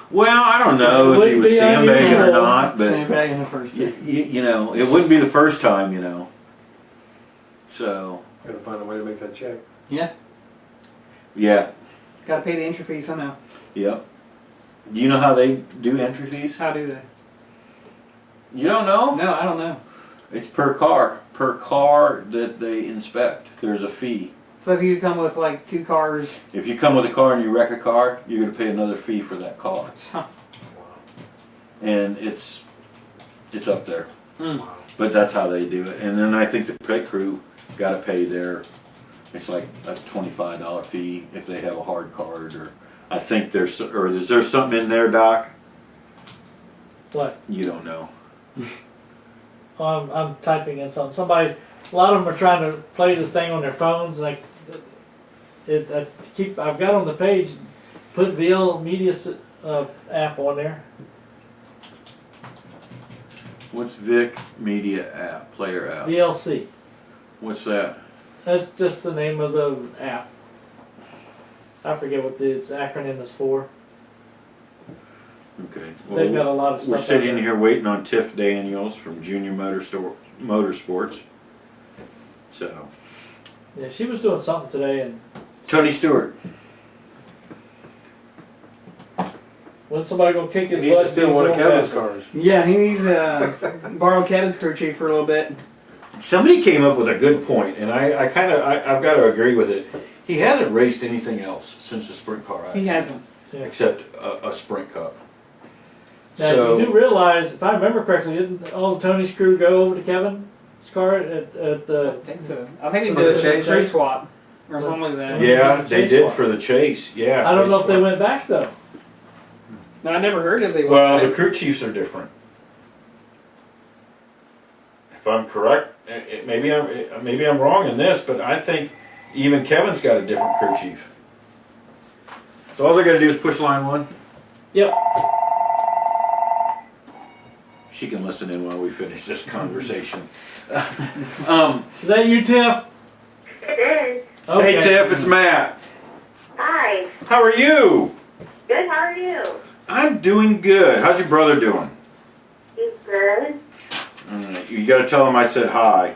well, I don't know if he was sandbagging or not, but Sandbag in the first day. it wouldn't be the first time, So, Gotta find a way to make that check. Yeah. yeah, Gotta pay the entry fee somehow. yep. Do you know how they do entry fees? How do they? You don't know? No, I don't know. It's per car. Per car that they inspect, there's a fee. So if you come with like 2 cars, If you come with a car and you wreck a car, you're going to pay another fee for that car. And it's up there. But that's how they do it. And then I think the pit crew got to pay it's like a $25 fee if they have a hard card. Or I think is there something in there, Doc? What? You don't know. I'm typing in something. A lot of them are trying to play the thing on their phones. Like, I've got on the page, put VL Media app on there. What's Vic Media app, player app? VLC. What's that? That's just the name of the app. I forget what its acronym is for. Okay. They've got a lot of stuff. We're out sitting there. here waiting on Tiff Daniels from Junior Motorsports. So, Yeah, she was doing something today, and Tony Stewart. when's somebody gonna kick his He needs butt? to steal and one of go Kevin's back? cars. yeah, he needs to borrow Kevin's crew chief for a little bit. Somebody came up with a good point, and I've got to agree with it. He hasn't raced anything else since the sprint car accident. He hasn't. Except a sprint cup. Now, So, you do realize, if I remember correctly, didn't all of Tony's crew go over to Kevin's car at the? I think so. I think he For did the a chase? race swap or something like that. yeah, Chase they did swap. for the chase. Yeah. I don't know if they swapped. went back though. No, I never heard if they Well, went the back. crew chiefs are different. If I'm correct, maybe I'm wrong in this, but I think even Kevin's got a different crew chief. So all I got to do is push line 1. Yep. She can listen in while we finish this conversation. Is that you, Tiff? It is. Okay. Hey Tiff, it's Matt. Hi. How are you? Good, how are you? I'm doing good. How's your brother doing? He's good. Alright, you got to tell him I said hi.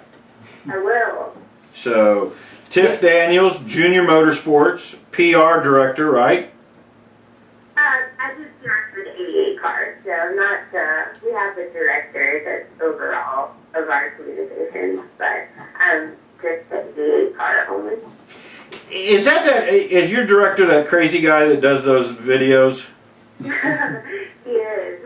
I will. So, Tiff Daniels, Junior Motorsports, PR director, right? I just PR for the 88 car, so not we have the director that's overall of our communications, but just the 88 car only. Is your director that crazy guy that does those videos? He is.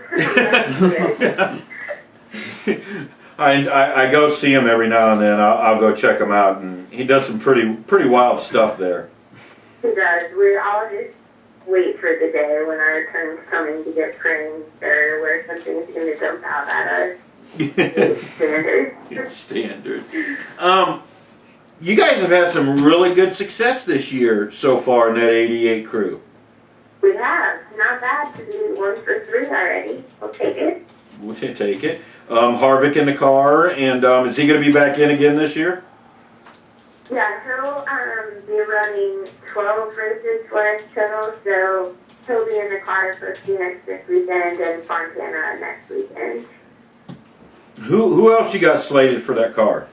I go see him every now and then. I'll go check him out, and he does some pretty wild stuff there. He does. We all just wait for the day when our turn's coming to get pranked or where something's going to jump out at us. It's standard. It's standard. You guys have had some really good success this year so far in that 88 crew. We have. Not bad to be 1 for 3 already. We'll take it. We'll take it. Harvick in the car, and is he going to be back in again this year? Yeah, he'll be running 12 races for us total, so he'll be in the car for Phoenix this weekend and Fontana next weekend. Who else you got slated for that car?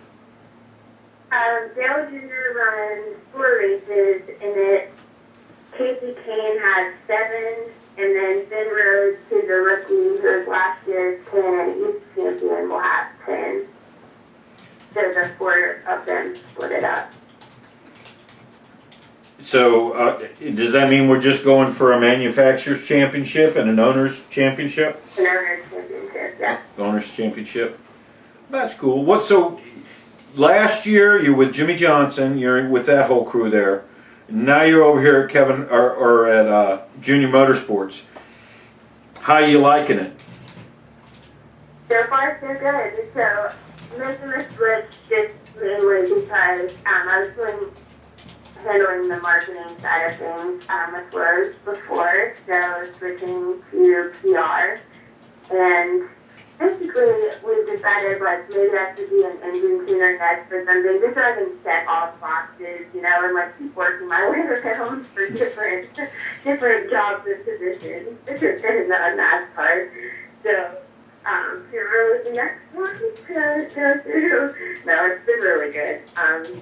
Dale Jr. runs 4 races in it. Casey Kane has 7, and then Ben Rhodes, who's a rookie, who was last year's Canada Youth Champion, will have 10. So the 4 of them split it up. So does that mean we're just going for a manufacturer's championship and an owner's championship? An owner's championship, yeah. Owner's championship. That's cool. So last year you were with Jimmy Johnson. You're with that whole crew there. Now you're over here at Kevin or at Junior Motorsports. How you liking it? So far, so good. So making the switch just mainly because I was handling the marketing side of things with Rose before, so switching to PR. And basically, we decided maybe I should be an engine tuner next or something, just so I can check off boxes, and keep working my way around for different jobs and positions in the NASCAR. So, Hero was the next one to go through. No, it's been really good.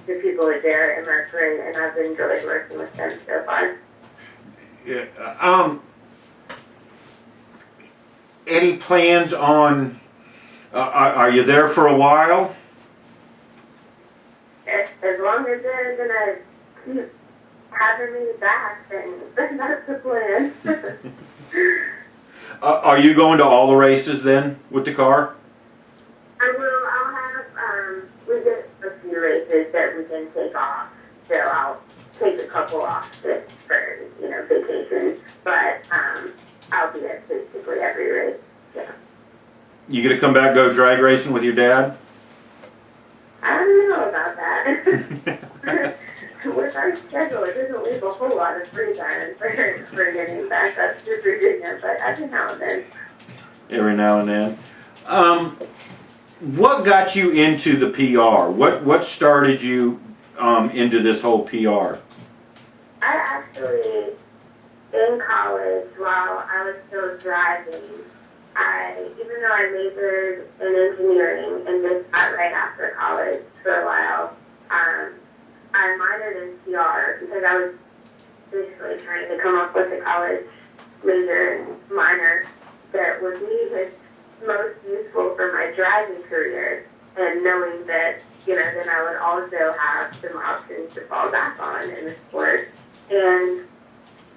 The people are there and are great, and I've enjoyed working with them so far. Yeah. Any plans on? Are you there for a while? As long as they're gonna keep having me back, then that's the plan. Are you going to all the races then with the car? I will. I'll have. We get a few races that we can take off, so I'll take a couple off just for vacations. But I'll be at basically every race. Yeah. You gonna come back go drag racing with your dad? I don't know about that. With our schedule, it doesn't leave a whole lot of free time for getting back up to Virginia, but every now and then. Every now and then. What got you into the PR? What started you into this whole PR? I actually, in college, while I was still driving, even though I majored in engineering and just got right after college for a while, I minored in PR because I was basically trying to come up with a college major and minor that would be most useful for my driving career, and knowing that, then I would also have some options to fall back on in the sport. And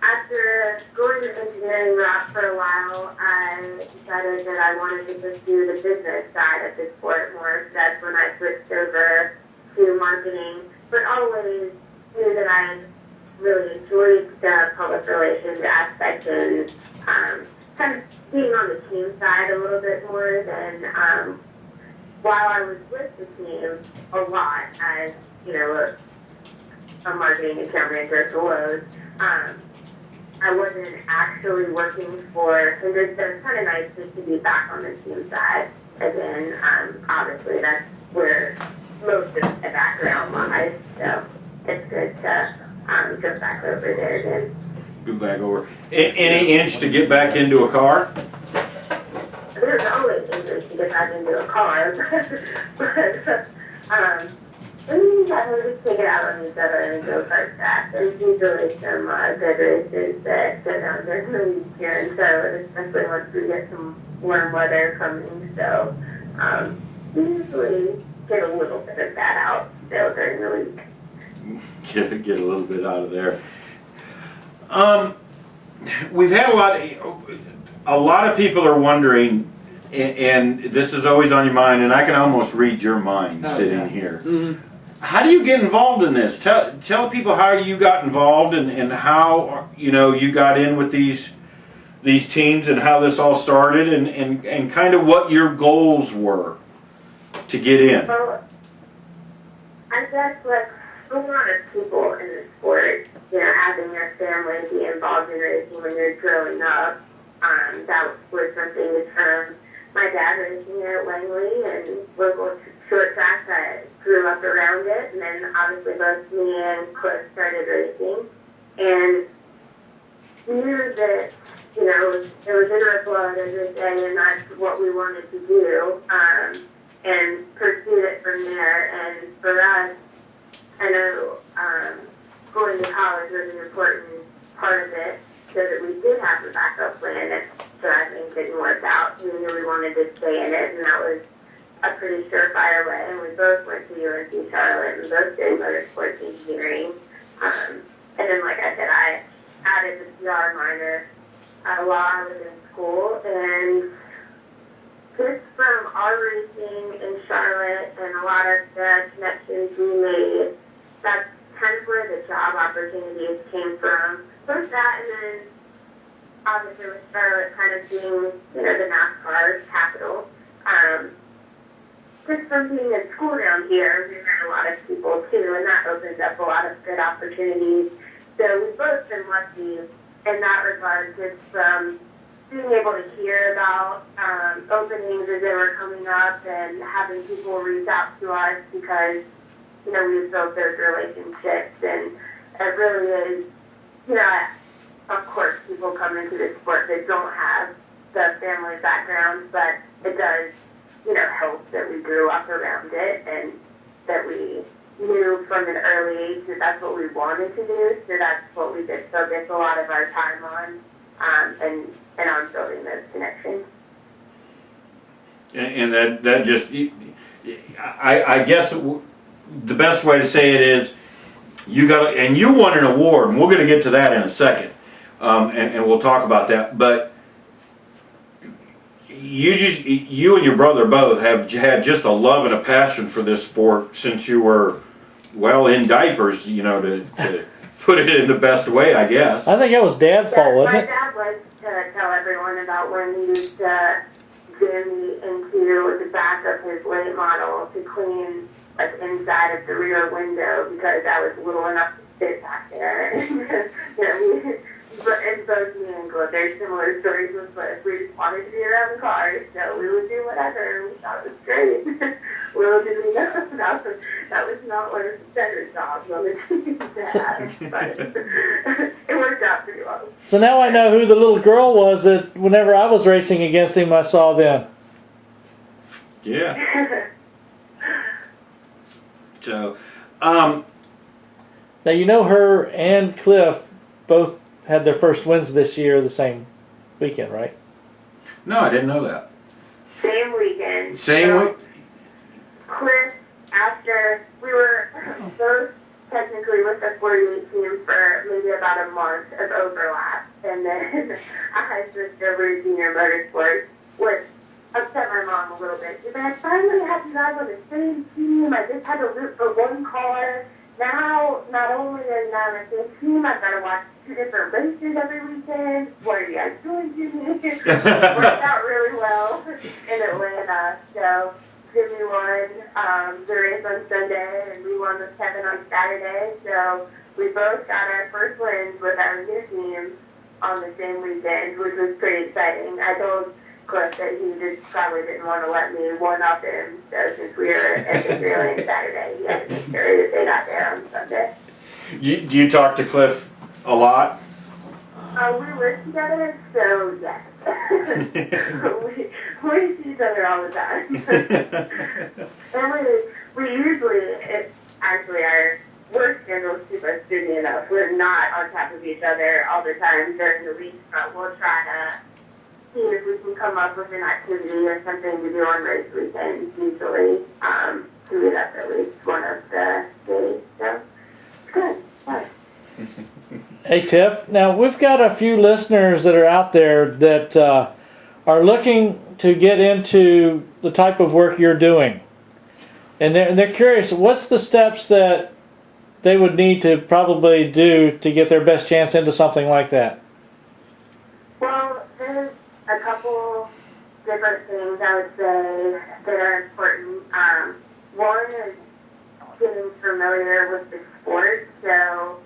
after going the engineering route for a while, I decided that I wanted to pursue the business side of the sport more. So that's when I switched over to marketing, but always knew that I really enjoyed the public relations aspect and kind of being on the team side a little bit more than while I was with the team a lot as, a marketing account manager for Lowe's, I wasn't actually working for, and it was kind of nice just to be back on the team side again. Obviously, that's where most of the background lies, so it's good to go back over there again. Go back over. Any inch to get back into a car? There's always interest to get back into a car, but we just take it out on each other and go kart track. There's usually some good races that go down during the week here in Charlotte, especially once we get some warm weather coming. So we usually get a little bit of that out still during the week. Get a little bit out of there. We've had a lot of people are wondering, and this is always on your mind, and I can almost read your mind sitting here. Mm-hmm. How do you get involved in this? Tell people how you got involved and how you got in with these teams and how this all started and kind of what your goals were to get in. Well, I guess like a lot of people in the sport, having your family be involved in racing when you're growing up, that was something from my dad racing at Langley and local short track. I grew up around it, and then obviously both me and Cliff started racing, and knew that, it was in our blood, as they say, and that's what we wanted to do, and pursued it from there. And for us, I know going to college was an important part of it, so that we did have a backup plan if driving didn't work out. We knew we wanted to stay in it, and that was a pretty surefire way. And we both went to UNC Charlotte and both did motorsports engineering. And then, like I said, I added the PR minor while I was in school. And just from our racing in Charlotte and a lot of the connections we made, that's kind of where the job opportunities came from. Both that and then obviously with Charlotte kind of being, the NASCAR capital. Just from being in school down here, we met a lot of people too, and that opens up a lot of good opportunities. So we've both been lucky in that regard, just from being able to hear about openings as they were coming up and having people reach out to us because, we've built those relationships, and it really is, of course, people come into this sport that don't have the family background, but it does, help that we grew up around it and that we knew from an early age that that's what we wanted to do, so that's what we did focus a lot of our time on, and on building those connections. And that just, I guess the best way to say it is, you won an award, and we're going to get to that in a second, and we'll talk about that. But you and your brother both have had just a love and a passion for this sport since you were, in diapers, to put it in the best way, I guess. I think that was Dad's fault, wasn't My it? dad likes to tell everyone about when he used to jam me into the back of his late model to clean inside of the rear window because I was little enough to sit back there. And both me and Cliff, there's similar stories with Cliff. We just wanted to be around the cars, so we would do whatever. We thought it was great. Little did we know that was not one of the better jobs on the team to have, but it worked out pretty well. So now I know who the little girl was that whenever I was racing against him, I saw then. Yeah. So, now her and Cliff both had their first wins this year the same weekend, right? no, I didn't know that. Same weekend. Same week? Cliff, after we were both technically with the 48 team for maybe about a month of overlap, and then I switched over to junior motorsports, which upset my mom a little bit. She said, I finally have you guys on the same team. I just had to root for one car. Now, not only are you on the same team, I've got to watch 2 different races every weekend. What are you guys doing to me? It worked out really well in Atlanta. So Jimmy won the race on Sunday, and we won with Kevin on Saturday. So we both got our first wins with our new team on the same weekend, which was pretty exciting. I told Cliff that he just probably didn't want to let me one up him. So since we were at the Green Saturday, he had to make sure that they got there on Sunday. Do you talk to Cliff a lot? We work together, so yes. we see each other all the time. And we usually, actually our work schedules keep us busy enough. We're not on top of each other all the time during the week, but we'll try to see if we can come up with an activity or something to do on race weekends, usually, to meet up at least one of the days. So it's good. Yeah. Hey Tiff, now we've got a few listeners that are out there that are looking to get into the type of work you're doing. And they're curious, what's the steps that they would need to probably do to get their best chance into something like that? Well, there's a couple different things I would say that are important. One is getting familiar with the sport. So,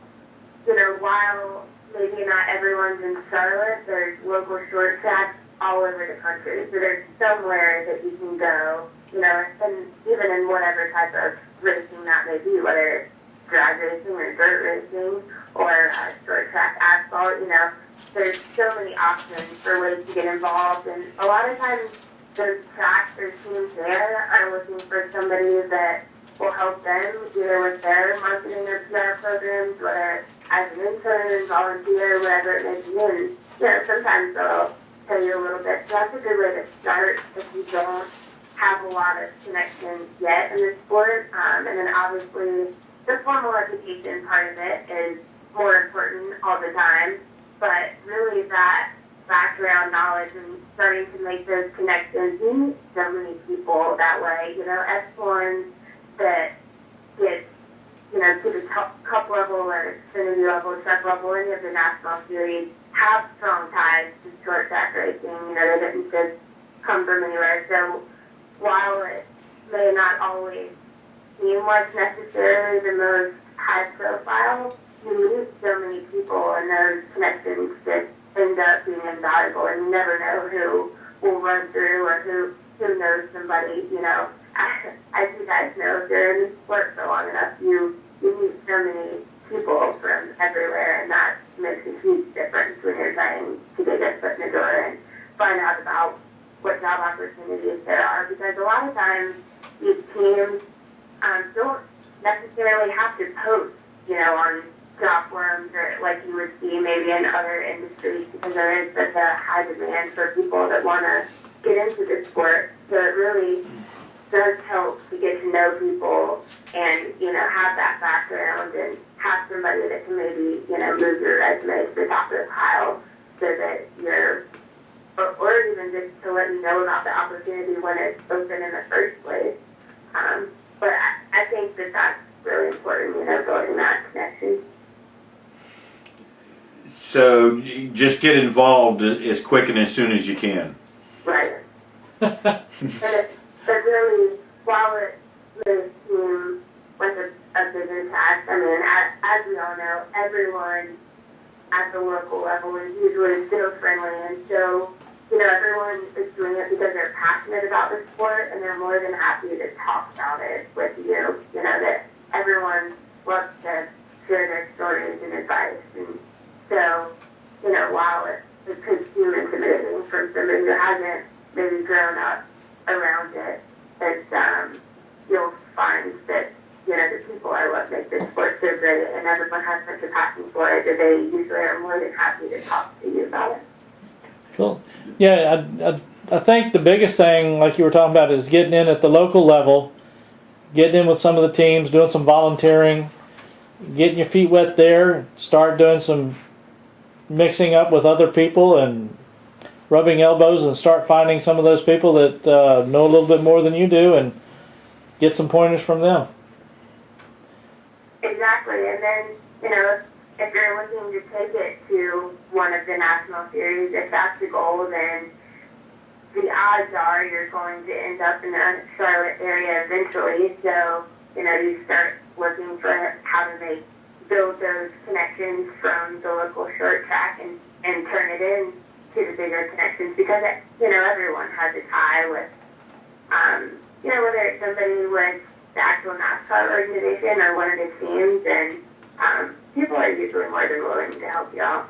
while maybe not everyone's in Charlotte, there's local short tracks all over the country. So there's somewhere that you can go, and even in whatever type of racing that may be, whether it's drag racing or dirt racing or short track asphalt, there's so many options for ways to get involved. And a lot of times those tracks or teams there are looking for somebody that will help them either with their marketing or PR programs, whether as an intern, volunteer, whatever it may be. And, sometimes they'll tell you a little bit. So that's a good way to start if you don't have a lot of connections yet in the sport. And then obviously the formal education part of it is more important all the time. But really that background knowledge and starting to make those connections, you meet so many people that way. X1s that get to the cup level or Xfinity level, truck level, any of the national series have strong ties to short track racing. They didn't just come from anywhere. So while it may not always seem like necessarily the most high profile, you meet so many people and those connections just end up being invaluable, and you never know who will run through or who knows somebody. As you guys know, if you're in the sport for long enough, you meet so many people from everywhere, and that makes a huge difference when you're trying to get your foot in the door and find out about what job opportunities there are. Because a lot of times these teams don't necessarily have to post, on job forums or like you would see maybe in other industries, because there is such a high demand for people that want to get into this sport. So it really does help to get to know people and, have that background and have somebody that can maybe, move your resume to the top of the pile so that you're, or even just to let you know about the opportunity when it's open in the first place. But I think that that's really important, building that connection. So you just get involved as quick and as soon as you can. Right. But really, while it may seem like a bigger task, as we all know, everyone at the local level is usually so friendly, and so, everyone is doing it because they're passionate about the sport, and they're more than happy to talk about it with you. That everyone loves to share their stories and advice, and so, while it could seem intimidating from somebody who hasn't maybe grown up around it, it's, you'll find that, the people are what make this sport so great, and everyone has such a passion for it that they usually are more than happy to talk to you about it. Cool. Yeah, I think the biggest thing, like you were talking about, is getting in at the local level, getting in with some of the teams, doing some volunteering, getting your feet wet there, start doing some mixing up with other people and rubbing elbows, and start finding some of those people that know a little bit more than you do and get some pointers from them. Exactly, and then, if you're looking to take it to one of the national series, if that's the goal, then the odds are you're going to end up in the Charlotte area eventually. So, you start looking for how to build those connections from the local short track and turn it in to the bigger connections because, everyone has a tie with, whether it's somebody with the actual NASCAR organization or one of the teams, and people are usually more than willing to help you out.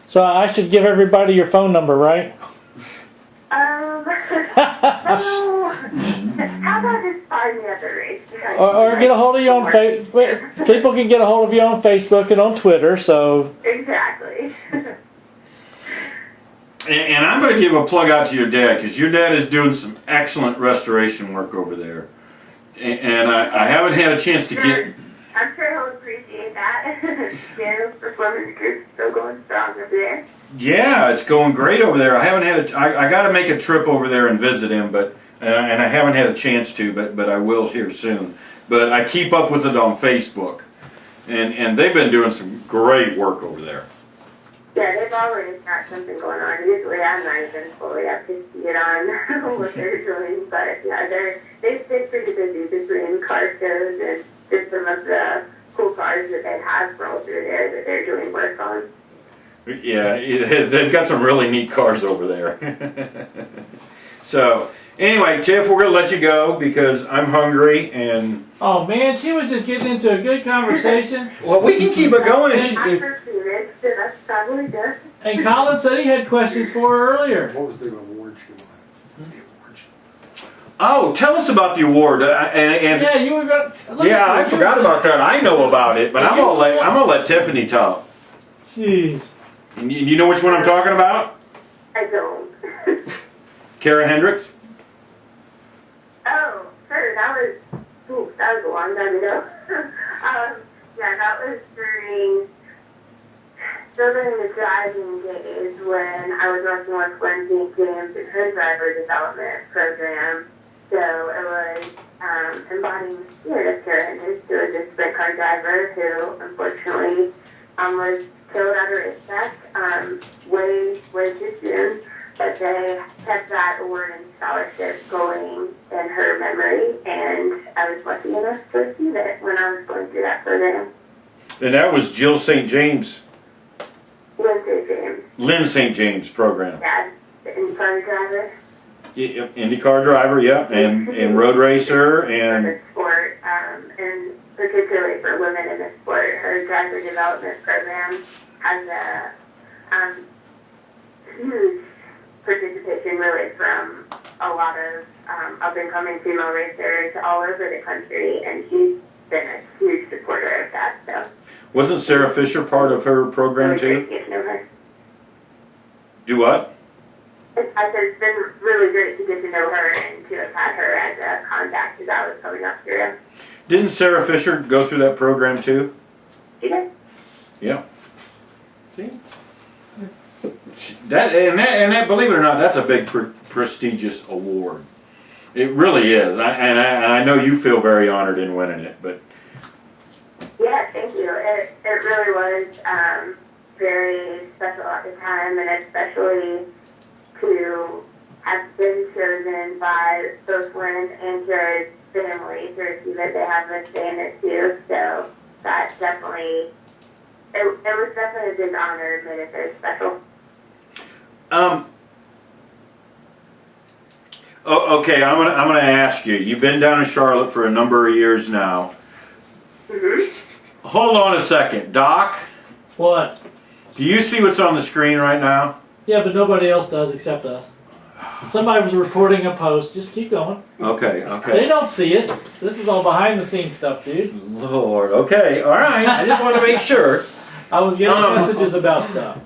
So I should give everybody your phone number, right? How about just find me at the race? Or get a hold of you on Facebook. People can get a hold of you on Facebook and on Twitter. So exactly. And I'm going to give a plug out to your dad because your dad is doing some excellent restoration work over there. And I haven't had a chance to get. I'm sure he'll appreciate that. Performance group's still going strong over there. Yeah, it's going great over there. I haven't had I got to make a trip over there and visit him, but and I haven't had a chance to, but I will here soon. But I keep up with it on Facebook, and they've been doing some great work over there. Yeah, they've always got something going on. Usually I'm not even fully up to speed on what they're doing, but yeah, they've been pretty busy between car shows and just some of the cool cars that they have rolled through there that they're doing work on. Yeah, they've got some really neat cars over there. So, anyway, Tiff, we're going to let you go because I'm hungry and... Oh, man, she was just getting into a good conversation. Well, we can keep it going. That's probably good. And Collin said he had questions for her earlier. What was the award she won? The award. Oh, tell us about the award. Yeah, you were going. Yeah, I forgot about that. I know about it, but I'm gonna let Tiffany talk. Jeez. You know which one I'm talking about? I don't. Kara Hendricks? Oh, sure. That was a long time ago. Yeah, that was during the driving days when I was working with Lindsay James in her driver development program. So it was embodying the spirit of Kara Hendricks, who was a sprint car driver who unfortunately was killed at a racetrack way too soon. But they kept that award and scholarship going in her memory, and I was lucky enough to receive it when I was going through that program. And that was Jill St. James. Lynn St. James program. Yeah, the IndyCar driver. Yeah, IndyCar driver, yeah, and road racer and... For the sport, and particularly for women in the sport, her driver development program has a huge participation really from a lot of up-and-coming female racers all over the country, and she's been a huge supporter of that. So Wasn't Sarah Fisher part of her program really too? great to get to know her. Do what? I said it's been really great to get to know her and to have had her as a contact as I was coming up through. Didn't Sarah Fisher go through that program too? She did. Yeah. See? That, believe it or not, that's a big prestigious award. It really is. I know you feel very honored in winning it, but... Yeah, thank you. It really was very special at the time, and especially to have been chosen by both Lynn and Jared's family to receive it. They have a say in it too, so that definitely, it was definitely a big honor and made it very special. Okay, I'm gonna ask you. You've been down in Charlotte for a number of years now. Mm-hmm. Hold on a second, Doc. What? Do you see what's on the screen right now? Yeah, but nobody else does except us. Somebody was recording a post. Just keep going. Okay. They don't see it. This is all behind the scenes stuff, dude. Lord. Okay. All right. I just want to make sure. I was getting messages about stuff.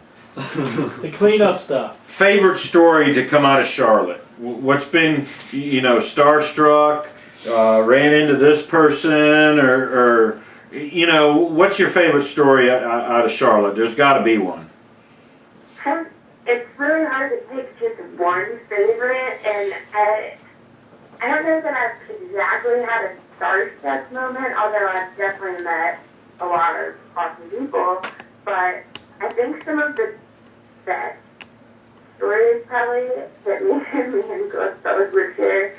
To clean up stuff. Favorite story to come out of Charlotte? What's been, starstruck? Ran into this person, or what's your favorite story out of Charlotte? There's got to be one. It's really hard to pick just one favorite, and I don't know that I've exactly had a starstruck moment, although I've definitely met a lot of awesome people. But I think some of the best stories probably that me and Cliff both would share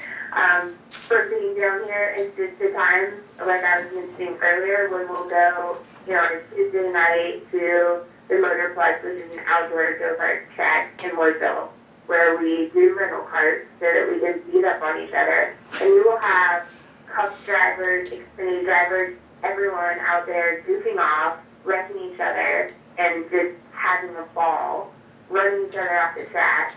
for being down here. It's just the times, like I was mentioning earlier, when we'll go, on a Tuesday night to the Motorplex, which is an outdoor go-kart track in Woodville, where we do rental carts so that we can beat up on each other. And you will have Cup drivers, Xfinity drivers, everyone out there goofing off, wrecking each other, and just having a ball, running each other off the track.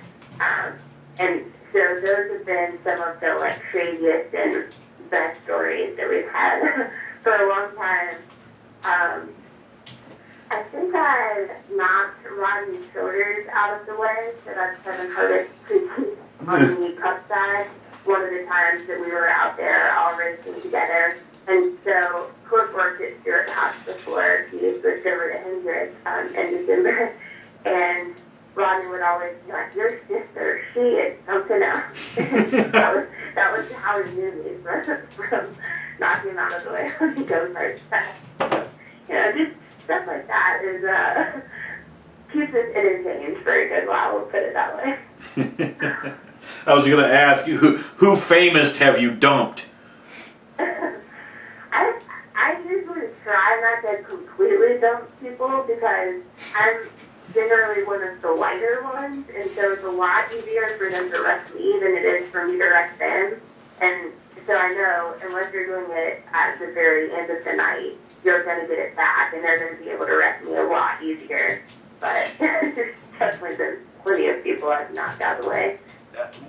And so those have been some of the craziest and best stories that we've had for a long time. I think I knocked Rodney's shoulders out of the way, so that's haven't hurt it too on the cup side. One of the times that we were out there all racing together. And so Cliff worked at Stewart House before he switched over to Hendrick in December. And Rodney would always be like, your sister, she is something else. that was how he knew me from knocking him out of the way when he goes hard. Just stuff like that is keeps us entertained for a good while, we'll put it that way. I was going to ask you, who famous have you dumped? I usually try not to completely dump people because I'm generally one of the lighter ones, and so it's a lot easier for them to wreck me than it is for me to wreck them. And so I know, unless you're doing it at the very end of the night, you're going to get it back, and they're going to be able to wreck me a lot easier. But there's definitely been plenty of people I've knocked out of the way.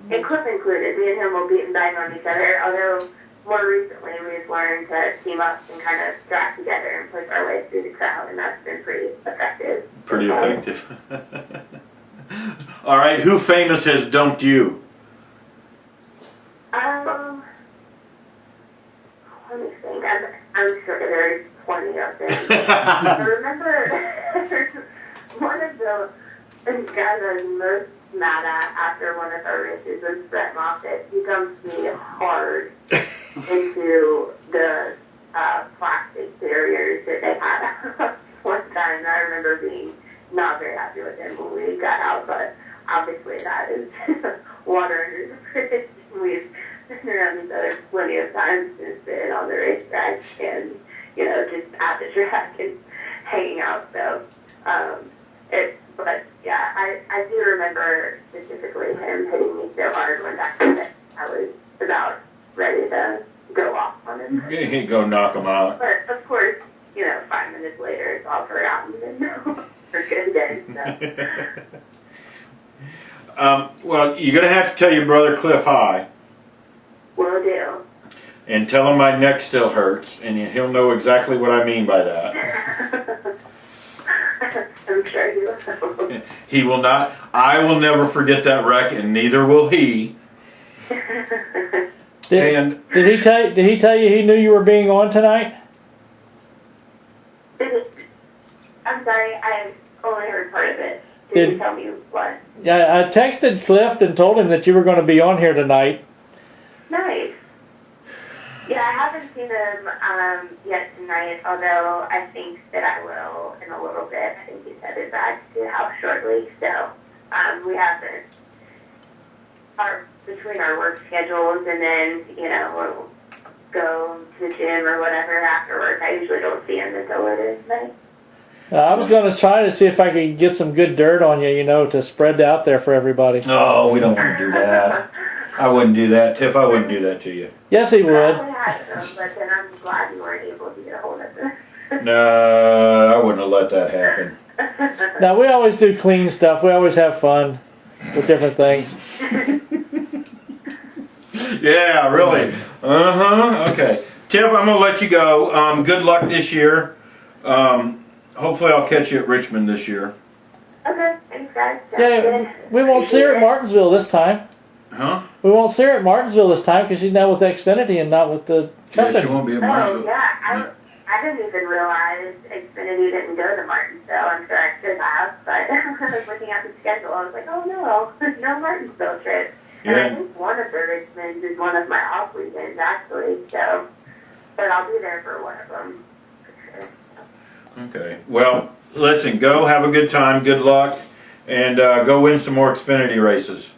And Cliff included. Me and him will beat and bang on each other, although more recently we've learned to team up and kind of drive together and push our way through the crowd, and that's been pretty effective. Pretty effective. All right, who famous has dumped you? Let me think. I'm sure there's plenty of them. I remember one of the guys I was most mad at after one of our races was Brehm. He dumped me hard into the plastic barriers that they had one time. I remember being not very happy with him when we got out, but obviously that is water under the bridge. We've been around each other plenty of times since then on the racetrack and, just at the track and hanging out. So, but yeah, I do remember specifically him hitting me so hard one time that I was about ready to go off on him. Go knock him out. But of course, 5 minutes later, it's all forgotten and we're good again. So. Well, you're going to have to tell your brother Cliff hi. Will do. And tell him my neck still hurts, and he'll know exactly what I mean by that. I'm sure he will. He will not. I will never forget that wreck, and neither will he. Did he tell you he knew you were being on tonight? I'm sorry, I only heard part of it. Did he tell me what? Yeah, I texted Cliff and told him that you were going to be on here tonight. Nice. Yeah, I haven't seen him yet tonight, although I think that I will in a little bit. I think he's headed back to the house shortly, so we haven't. Between our work schedules and then, we'll go to the gym or whatever after work. I usually don't see him until it is night. I was going to try to see if I could get some good dirt on you, to spread out there for everybody. Oh, we don't want to do that. I wouldn't do that, Tiff. I wouldn't do that to you. Yes, he would. I had some, but then I'm glad you weren't able to get a hold of them. No, I wouldn't have let that happen. Now, we always do clean stuff. We always have fun with different things. Yeah, really. Okay. Tiff, I'm going to let you go. Good luck this year. Hopefully I'll catch you at Richmond this year. Okay, thanks guys. Yeah, we won't see her at Martinsville this time. Huh? We won't see her at Martinsville this time because she's now with Xfinity and not with the company. Yeah, she won't be at Martinsville. Oh, yeah. I didn't even realize Xfinity didn't go to Martinsville. I'm sure I should have, but when I was looking at the schedule, I was like, oh no, no Martinsville trip. And I think one of the Richmonds is one of my off weekends, actually, so, but I'll be there for one of them, for sure. Okay. Well, listen, go have a good time. Good luck. And go win some more Xfinity races.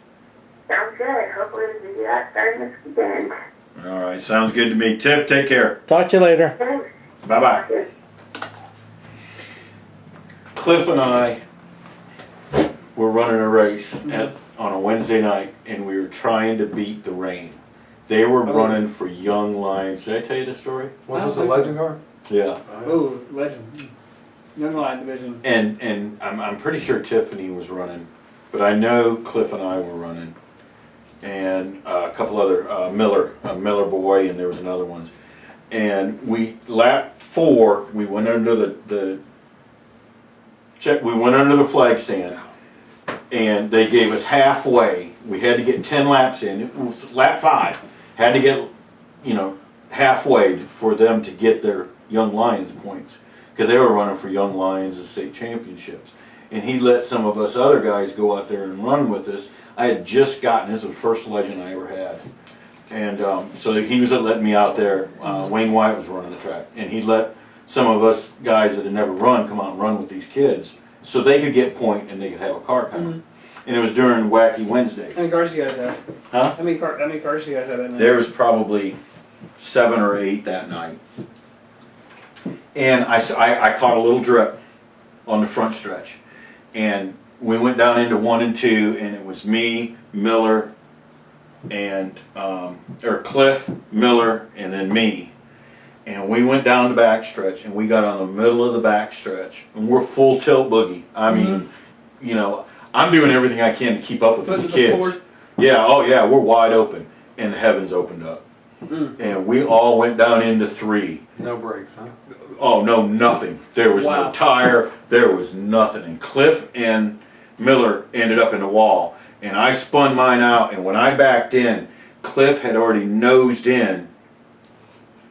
Sounds good. Hopefully we can do that starting this weekend. All right, sounds good to me. Tiff, take care. Talk to you later. Thanks. Bye-bye. Yes. Cliff and I were running a race on a Wednesday night, and we were trying to beat the rain. They were running for Young Lions. Did I tell you the story? Was this a legend car? Yeah. Oh, legend. Young Lion division. And I'm pretty sure Tiffany was running, but I know Cliff and I were running, and a couple other Miller boy, and there was another ones. And we lap 4, we went under the flag stand, and they gave us halfway. We had to get 10 laps in. It was lap 5. Had to get, halfway for them to get their Young Lions points, because they were running for Young Lions and state championships. And he let some of us other guys go out there and run with us. I had just gotten, this was the first legend I ever had. And so he was letting me out there. Wayne White was running the track, and he let some of us guys that had never run come out and run with these kids, so they could get point and they could have a car count. And it was during Wacky Wednesday. How many cars do you guys have? Huh? How many cars do you guys have that night? There was probably 7 or 8 that night. And I caught a little drip on the front stretch. And we went down into 1 and 2, and it was me, Miller, and or Cliff, Miller, and then me. And we went down the back stretch, and we got on the middle of the back stretch, and we're full tilt boogie. I mean, I'm doing everything I can to keep up with these kids. Forward. Yeah, oh yeah, we're wide open, and the heavens opened up. And we all went down into 3. No brakes, huh? Oh no, nothing. There was no tire. There was nothing. And Cliff and Miller ended up in the wall. And I spun mine out. And when I backed in, Cliff had already nosed in.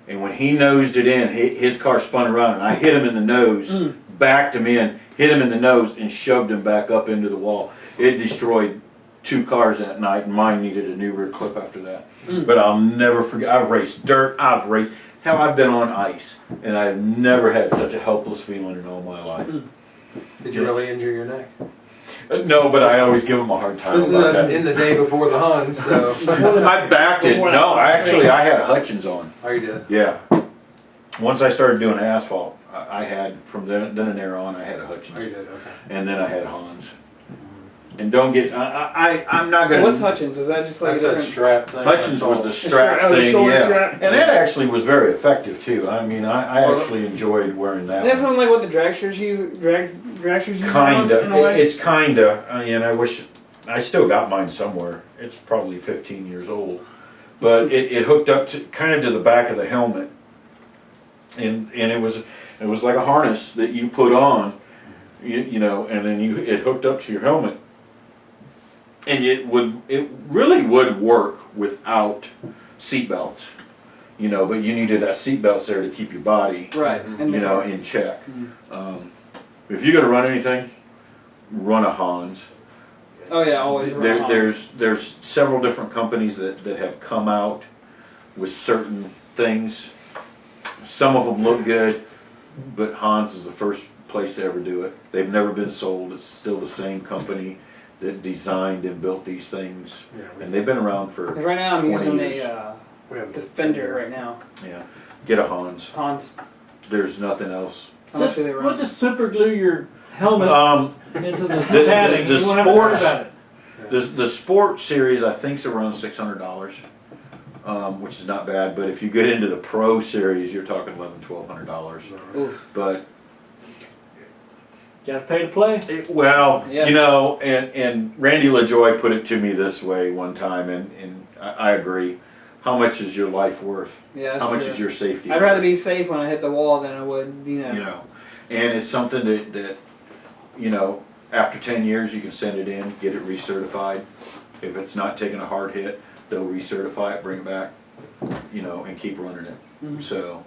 And when he nosed it in, his car spun around, and I hit him in the nose, backed him in, hit him in the nose, and shoved him back up into the wall. It destroyed 2 cars that night, and mine needed a new rear clip after that. But I'll never forget. I've raced dirt. Hell, I've been on ice, and I've never had such a helpless feeling in all my life. Did you really injure your neck? No, but I always give them a hard time This is about that. in the day before the Huns, so. I backed it. No, actually, I had a Hutchins on. Oh, you did? Yeah. Once I started doing asphalt, I had, from then and there on, I had a Hutchins. Oh, you did, okay. And then I had Hans. And don't get, I'm not So going what's to. Hutchins? Is that just like That's a that different? strap thing. Hutchins was the strap Oh, the thing, shoulder yeah. strap? And that actually was very effective too. I mean, I actually enjoyed wearing that. That's one. something like what the dragsters use. Dragsters use. In a Kinda. way? It's kinda. And I wish, I still got mine somewhere. It's probably 15 years old. But it hooked up to kind of to the back of the helmet. And it was like a harness that you put on, and then it hooked up to your helmet. And it really would work without seat belts, but you needed that seat belts there to keep your body, right, and in check. If you're gonna run anything, run a Hans. Oh yeah, always. Run There's several different companies that have come out with certain things. Some of them look good, but Hans is the first place to ever do it. They've never been sold. It's still the same company that designed and built these things, and they've been around for 'Cause right now I'm 20 using years. We have Defender right now. Yeah, get a Hans. Hans. There's nothing else. How much do they run? We'll just super glue your helmet into the the padding. the You won't have to worry sports- about it. The sport series I think's around $600, which is not bad. But if you get into the pro series, you're talking $1,100-$1,200. Ooh. But Got to pay to play. Yeah. And Randy LaJoy put it to me this way one time, and I agree. How much is your life worth? Yeah. That's How much true. is your safety I'd worth? rather be safe when I hit the wall than I would, And it's something that after 10 years you can send it in, get it recertified. If it's not taking a hard hit, they'll recertify it, bring it back, and keep running it. Mhm. So.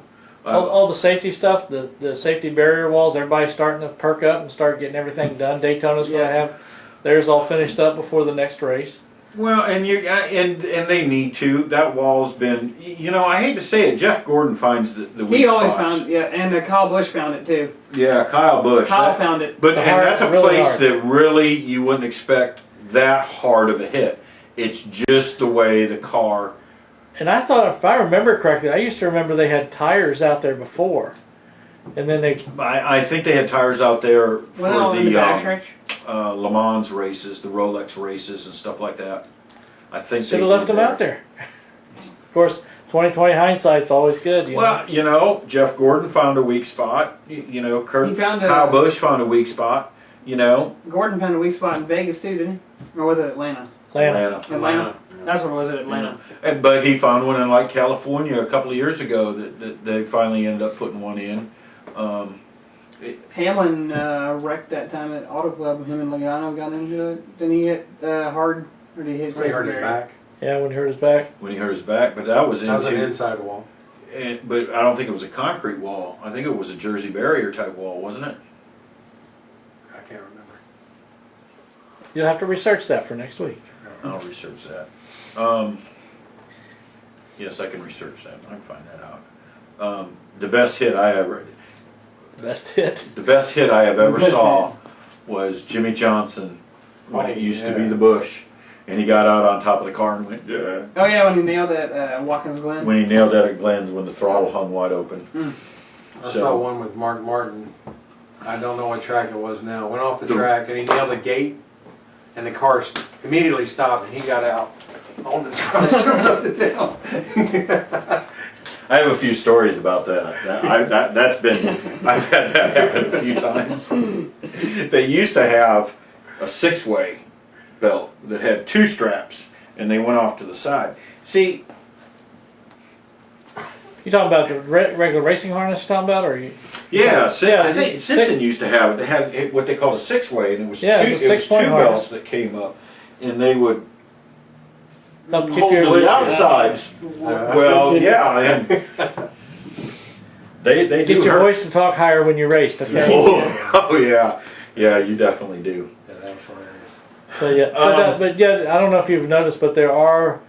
All the safety stuff, the safety barrier walls, everybody's starting to perk up and start getting everything done. Daytona's going to have theirs all finished up before the next race. Well, and and they need to. That wall's been, I hate to say it, Jeff Gordon finds the weak He always spots. found, and Kyle Busch found it too. Yeah, Kyle Busch. Kyle found it. But hard, that's a really place hard. that really you wouldn't expect that hard of a hit. It's just the way the car. And I thought, if I remember correctly, I used to remember they had tires out there before, and then they I think they had tires out there for Well, in the backstretch. Le Mans races, the Rolex races, and stuff like that. I think should have left them out there. Of course, 2020 hindsight's always good. You know? Well, Jeff Gordon found a weak spot. Kyle Busch found a weak spot. Gordon found a weak spot in Vegas too, didn't he? Or was it Atlanta? Atlanta. That's what it was, Atlanta. But he found one in California a couple of years ago that they finally ended up putting one in. Hamlin wrecked that time at Auto Club. Him and Logano got into it. Didn't he hit hard? Or did he hit He hurt his back. Yeah, when he hurt his back. When he hurt his back, but that was That was an inside wall. But I don't think it was a concrete wall. I think it was a Jersey barrier type wall, wasn't it? I can't remember. You'll have to research that for next week. I'll research that. Yes, I can research that. I can find that out. The best hit I ever. Best hit. The best hit I have ever Best saw was Jimmy Johnson when it used to be yeah. the Bush, and he got out on top of the car and went, yeah. Oh yeah, when he nailed that Watkins Glen. When he nailed that at Glenn's when the throttle hung wide open. I saw one with Mark Martin. I don't know what track it was now. Went off the track and he nailed the gate, and the car immediately stopped, and he got out on the truck up and down. I have a few stories about that. I've had that happen a few times. They used to have a 6-way belt that had 2 straps, and they went off to the side. See, You talking about the regular racing harness? You talking about, or you? yeah, Yeah, I think it's Simpson used to have it. They had what they called a 6-way, and it was Yeah, two, it's a it was 6-point two harness. belts that came up, and they would Help keep hold your- to the outside. Well, yeah, and they do Get your hurt. voice and talk higher when you race. Okay. Oh yeah, yeah, you definitely do. Yeah, that was hilarious. But yeah, I don't know if you've noticed, but there are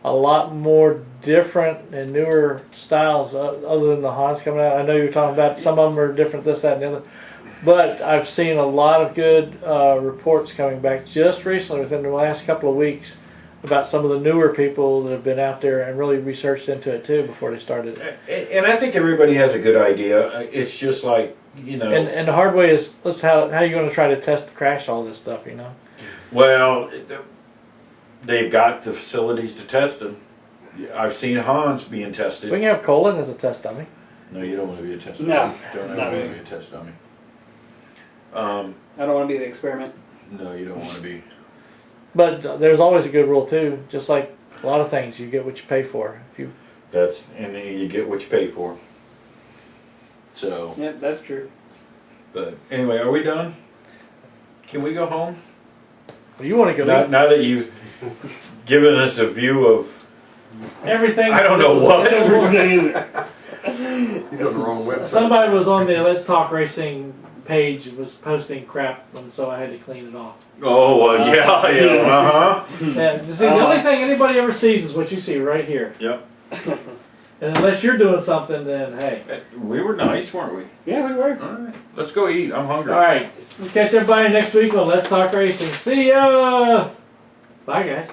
a lot more different and newer styles other than the Hans coming out. I know you're talking about some of them are different, this, that, and the other. But I've seen a lot of good reports coming back just recently, within the last couple of weeks, about some of the newer people that have been out there and really researched into it too before they started it. And I think everybody has a good idea. It's just like, And the hard way is, how are you going to try to test the crash all this stuff, you know? well, they've got the facilities to test them. I've seen Hans being tested. We can have Collin as a test dummy. No, you don't want to be a test No, dummy. Don't not ever me. want to be a test dummy. I don't want to be the experiment. No, you don't want to be. But there's always a good rule too. Just like a lot of things, you get what you pay for. If you And you get what you pay for. So, Yep, that's true. but anyway, are we done? Can we go home? you want to go Now, eat now that you've given us a view of, everything. I don't know what. He's on the wrong website. Somebody was on the Let's Talk Racing page and was posting crap, and so I had to clean it off. Oh, yeah, uh-huh. And see, the only thing anybody ever sees is what you see right here. Yep. And unless you're doing something, then hey. We were nice, weren't we? Yeah, we were. All right. Let's go eat. I'm hungry. All right, we'll catch everybody next week on Let's Talk Racing. See ya. Bye, guys.